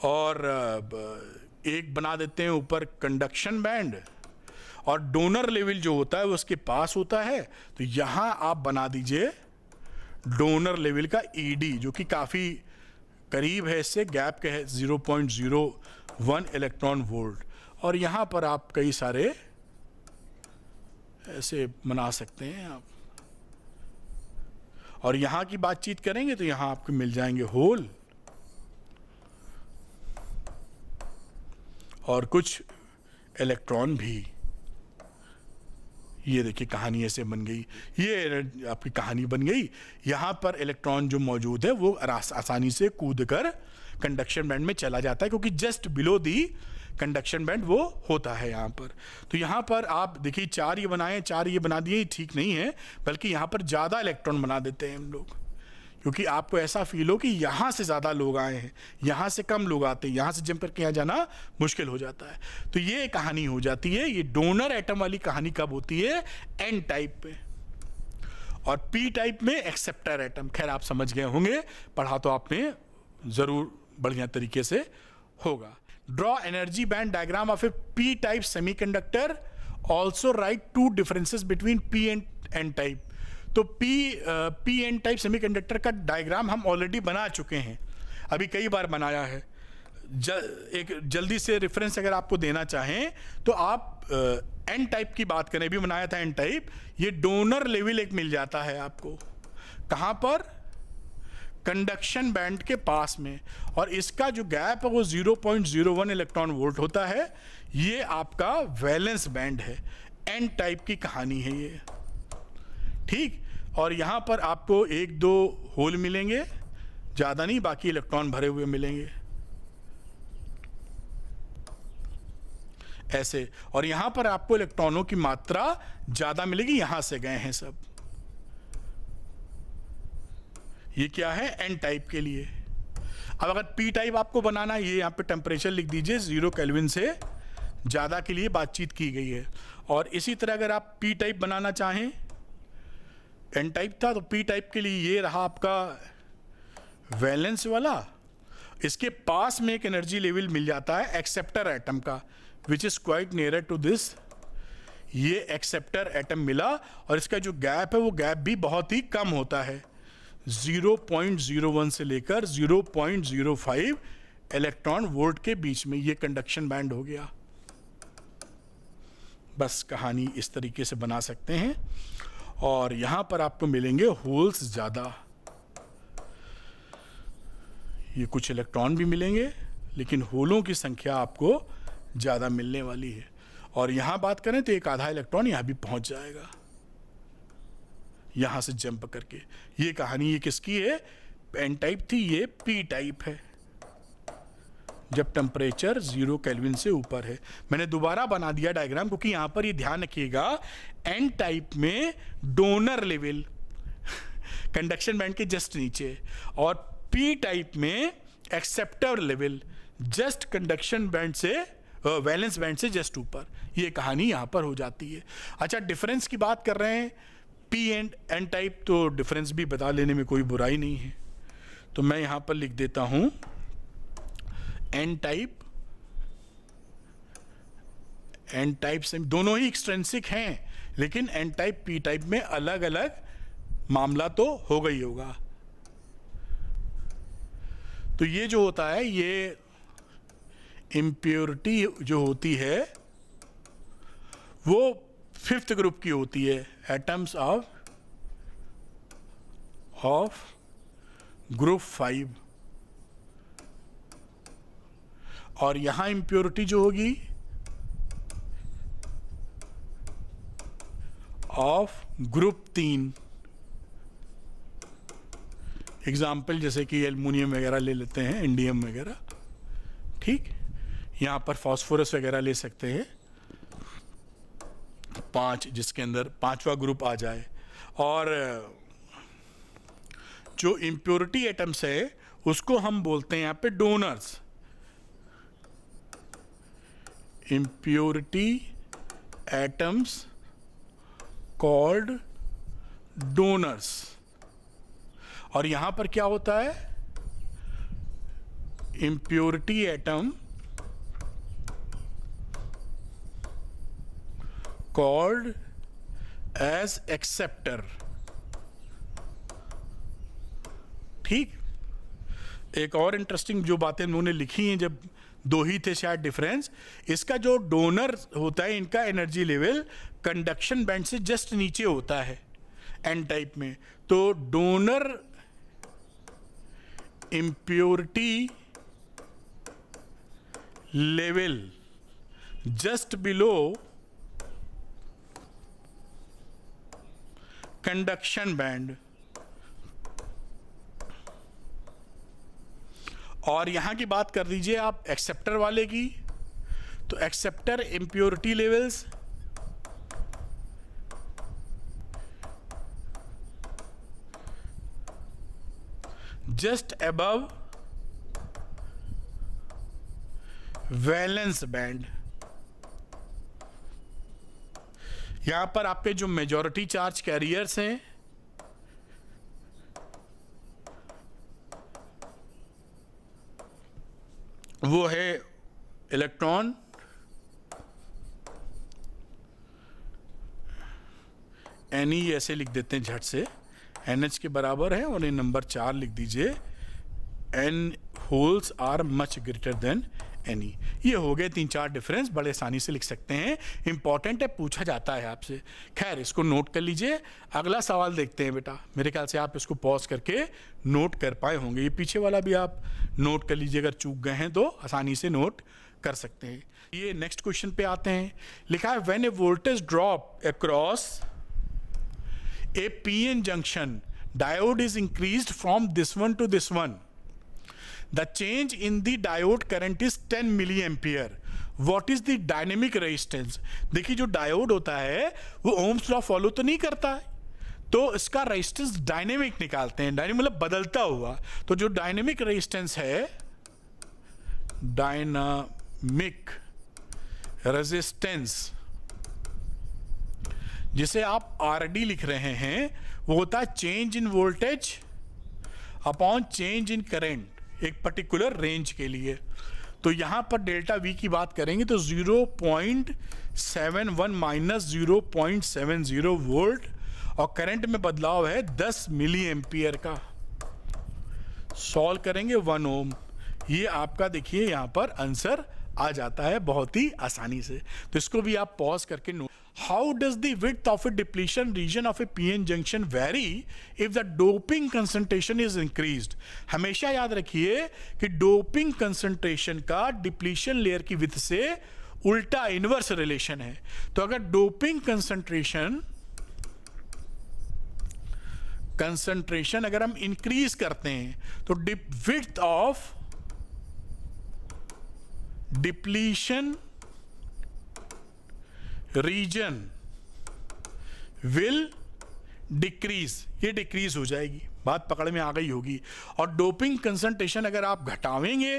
और एक बना देते हैं ऊपर कंडक्शन बैंड, और डोनर लेवल जो होता है वो उसके पास होता है। तो यहां आप बना दीजिए डोनर लेवल का ईडी जो कि काफी करीब है, इससे गैप के है 0.01 इलेक्ट्रॉन वोल्ट। और यहां पर आप कई सारे ऐसे बना सकते हैं आप। और यहां की बातचीत करेंगे तो यहां आपको मिल जाएंगे होल और कुछ इलेक्ट्रॉन भी। ये देखिए कहानी ऐसे बन गई, ये आपकी कहानी बन गई। यहां पर इलेक्ट्रॉन जो मौजूद है वो आसानी से कूदकर कंडक्शन बैंड में चला जाता है, क्योंकि just below the conduction band वो होता है यहां पर। तो यहां पर आप देखिए 4 ये बनाए, 4 ये बना दिए, ठीक नहीं है, बल्कि यहां पर ज्यादा इलेक्ट्रॉन बना देते हैं हम लोग, क्योंकि आपको ऐसा फील हो कि यहां से ज्यादा लोग आए हैं, यहां से कम लोग आते हैं, यहां से जंप करके यहां जाना मुश्किल हो जाता है। तो ये कहानी हो जाती है। ये डोनर एटम वाली कहानी कब होती है? एन टाइप पे। और पी टाइप में एक्सेप्टर एटम। खैर आप समझ गए होंगे, पढ़ा तो आपने जरूर बढ़िया तरीके से होगा। Draw energy band diagram of a P type semiconductor, also write 2 differences between P and N type. तो पी एन टाइप सेमीकंडक्टर का डायग्राम हम ऑलरेडी बना चुके हैं, अभी कई बार बनाया है। एक जल्दी से रेफरेंस अगर आपको देना चाहें तो आप एन टाइप की बात करें, भी बनाया था एन टाइप। ये डोनर लेवल एक मिल जाता है आपको, कहां पर? कंडक्शन बैंड के पास में, और इसका जो गैप है वो 0.01 इलेक्ट्रॉन वोल्ट होता है। ये आपका वैलेंस बैंड है। एन टाइप की कहानी है ये, ठीक। और यहां पर आपको 1-2 होल मिलेंगे, ज्यादा नहीं, बाकी इलेक्ट्रॉन भरे हुए मिलेंगे ऐसे। और यहां पर आपको इलेक्ट्रॉनों की मात्रा ज्यादा मिलेगी, यहां से गए हैं सब। ये क्या है? एन टाइप के लिए। अब अगर पी टाइप आपको बनाना है, ये यहां पे टेम्परेचर लिख दीजिए, 0 केल्विन से ज्यादा के लिए बातचीत की गई है। और इसी तरह अगर आप पी टाइप बनाना चाहें, एन टाइप था तो पी टाइप के लिए ये रहा आपका वैलेंस वाला। इसके पास में एक एनर्जी लेवल मिल जाता है एक्सेप्टर एटम का, which is quite nearer to this. ये एक्सेप्टर एटम मिला, और इसका जो गैप है वो गैप भी बहुत ही कम होता है, 0.01 से लेकर 0.05 इलेक्ट्रॉन वोल्ट के बीच में। ये कंडक्शन बैंड हो गया। बस कहानी इस तरीके से बना सकते हैं। और यहां पर आपको मिलेंगे होल्स ज्यादा, ये कुछ इलेक्ट्रॉन भी मिलेंगे, लेकिन होलों की संख्या आपको ज्यादा मिलने वाली है। और यहां बात करें तो एक आधा इलेक्ट्रॉन यहां भी पहुंच जाएगा, यहां से जंप करके। ये कहानी ये किसकी है? एन टाइप थी, ये पी टाइप है, जब टेम्परेचर 0 केल्विन से ऊपर है। मैंने दोबारा बना दिया डायग्राम, क्योंकि यहां पर ये ध्यान रखिएगा, एन टाइप में डोनर लेवल कंडक्शन बैंड के जस्ट नीचे, और पी टाइप में acceptor level just conduction band से वैलेंस बैंड से जस्ट ऊपर। ये कहानी यहां पर हो जाती है। अच्छा, डिफरेंस की बात कर रहे हैं, पी एंड एन टाइप, तो डिफरेंस भी बता लेने में कोई बुराई नहीं है। तो मैं यहां पर लिख देता हूं एन टाइप, एन टाइप से दोनों ही एक्सट्रिंसिक हैं, लेकिन एन टाइप पी टाइप में अलग अलग मामला तो होगा ही होगा। तो ये जो होता है, ये इम्प्योरिटी जो होती है वो 5th ग्रुप की होती है, एटम्स ऑफ ग्रुप 5। और यहां इम्प्योरिटी जो होगी ऑफ ग्रुप 3। एग्जाम्पल जैसे कि एल्युमिनियम वगैरह ले लेते हैं, इंडियम वगैरह, ठीक। यहां पर फास्फोरस वगैरह ले सकते हैं, 5, जिसके अंदर 5वां ग्रुप आ जाए। और जो इम्प्योरिटी एटम्स है उसको हम बोलते हैं यहां पे donors. Impurity atoms called donors. और यहां पर क्या होता है, impurity atom called as acceptor, ठीक। एक और इंटरेस्टिंग जो बातें उन्होंने लिखी हैं, जब 2 ही थे शायद डिफरेंस, इसका जो डोनर होता है इनका एनर्जी लेवल कंडक्शन बैंड से जस्ट नीचे होता है एन टाइप में। तो donor impurity level just below conduction band. और यहां की बात कर दीजिए आप एक्सेप्टर वाले की, तो acceptor impurity levels just above valence band. यहां पर आपके जो मेजॉरिटी चार्ज कैरियर्स हैं वो है इलेक्ट्रॉन, Ni ऐसे लिख देते हैं झट से, NH के बराबर है, और ये नंबर 4 लिख दीजिए, N holes are much greater than Ni। ये हो गए 3-4 डिफरेंस, बड़े आसानी से लिख सकते हैं। इंपॉर्टेंट है, पूछा जाता है आपसे। खैर इसको नोट कर लीजिए। अगला सवाल देखते हैं बेटा, मेरे ख्याल से आप इसको पॉज करके नोट कर पाए होंगे। ये पीछे वाला भी आप नोट कर लीजिए, अगर चूक गए हैं तो आसानी से नोट कर सकते हैं। ये नेक्स्ट क्वेश्चन पे आते हैं। लिखा है when A voltage drop across A PN junction diode is increased from this one two this one, the change in the diode current is 10 milliampere. What is the dynamic resistance? देखिए जो diode होता है वो Ohm's law follow तो नहीं करता है, तो इसका रेजिस्टेंस डायनेमिक निकालते हैं। डायनेमिक मतलब बदलता हुआ। तो जो डायनेमिक रेजिस्टेंस है, डायनामिक रेजिस्टेंस जिसे आप RD लिख रहे हैं, वो होता है change in voltage upon change in current एक पर्टिकुलर रेंज के लिए। तो यहां पर डेल्टा V की बात करेंगे तो 0.71 माइनस 0.70 वोल्ट, और करंट में बदलाव है 10 मिली एम्पियर का। सॉल्व करेंगे 1 ओम। ये आपका देखिए यहां पर आंसर आ जाता है बहुत ही आसानी से। तो इसको भी आप पॉज करके note. How does the width of A depletion region of A PN junction very if the doping concentration is increased? हमेशा याद रखिए कि डोपिंग कंसंट्रेशन का डिप्लीशन लेयर की विड्थ से उल्टा इनवर्स रिलेशन है। तो अगर डोपिंग कंसंट्रेशन अगर हम इंक्रीज करते हैं तो width of depletion region will decrease, ये डिक्रीज हो जाएगी। बात पकड़ में आ गई होगी। और डोपिंग कंसंट्रेशन अगर आप घटावेंगे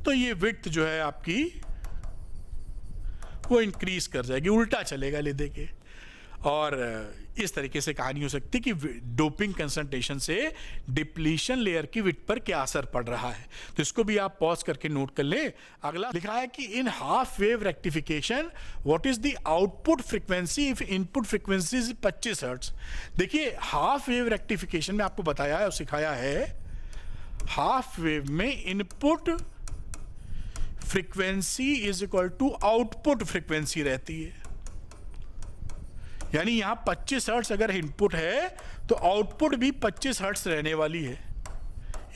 तो ये विड्थ जो है आपकी वो इंक्रीज कर जाएगी, उल्टा चलेगा ले देके। और इस तरीके से कहानी हो सकती है कि डोपिंग कंसंट्रेशन से डिप्लीशन लेयर की विड्थ पर क्या असर पड़ रहा है। तो इसको भी आप पॉज करके नोट कर लें। अगला लिखा है कि in half wave rectification what is the output frequency if input frequency is 25 hertz. देखिए हाफ वेव रेक्टिफिकेशन में आपको बताया है और सिखाया है, हाफ वेव में input frequency is equal to output frequency रहती है। यानी यहां 25 हर्ट्ज अगर इनपुट है तो आउटपुट भी 25 हर्ट्ज रहने वाली है।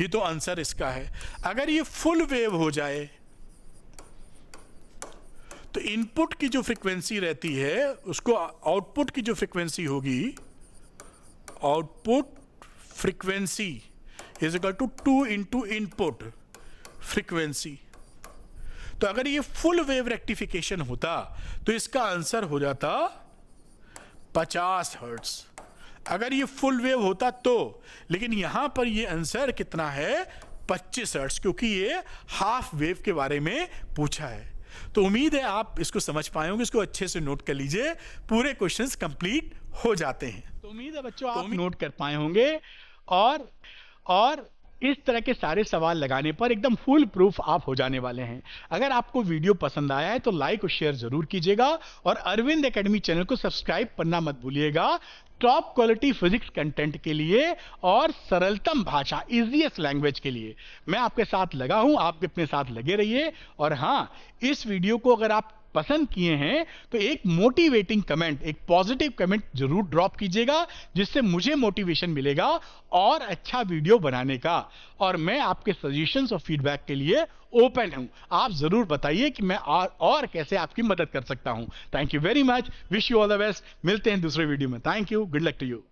ये तो आंसर इसका है। अगर ये फुल वेव हो जाए तो इनपुट की जो फ्रीक्वेंसी रहती है उसको आउटपुट की जो फ्रीक्वेंसी होगी, output frequency is equal to 2 into input frequency. तो अगर ये फुल वेव रेक्टिफिकेशन होता तो इसका आंसर हो जाता 50 हर्ट्ज। अगर ये फुल वेव होता तो, लेकिन यहां पर ये आंसर कितना है 25 हर्ट्ज, क्योंकि ये हाफ वेव के बारे में पूछा है। तो उम्मीद है आप इसको समझ पाए होंगे, इसको अच्छे से नोट कर लीजिए, पूरे क्वेश्चंस कंप्लीट हो जाते हैं। तो उम्मीद है बच्चों आप नोट कर पाए होंगे और इस तरह के सारे सवाल लगाने पर एकदम फुल प्रूफ आप हो जाने वाले हैं। अगर आपको वीडियो पसंद आया है तो लाइक और शेयर जरूर कीजिएगा और अरविंद एकेडमी चैनल को सब्सक्राइब करना मत भूलिएगा टॉप क्वालिटी फिजिक्स कंटेंट के लिए और सरलतम भाषा, इजीएस्ट लैंग्वेज के लिए। मैं आपके साथ लगा हूं, आप भी अपने साथ लगे रहिए। और हाँ, इस वीडियो को अगर आप पसंद किए हैं तो एक मोटिवेटिंग कमेंट, एक पॉजिटिव कमेंट जरूर ड्रॉप कीजिएगा, जिससे मुझे मोटिवेशन मिलेगा और अच्छा वीडियो बनाने का। और मैं आपके सजेशंस और फीडबैक के लिए ओपन हूं। आप जरूर बताइए कि मैं और कैसे आपकी मदद कर सकता हूं। Thank you very much, wish you all the best. मिलते हैं दूसरे वीडियो में। Thank you, good luck to you.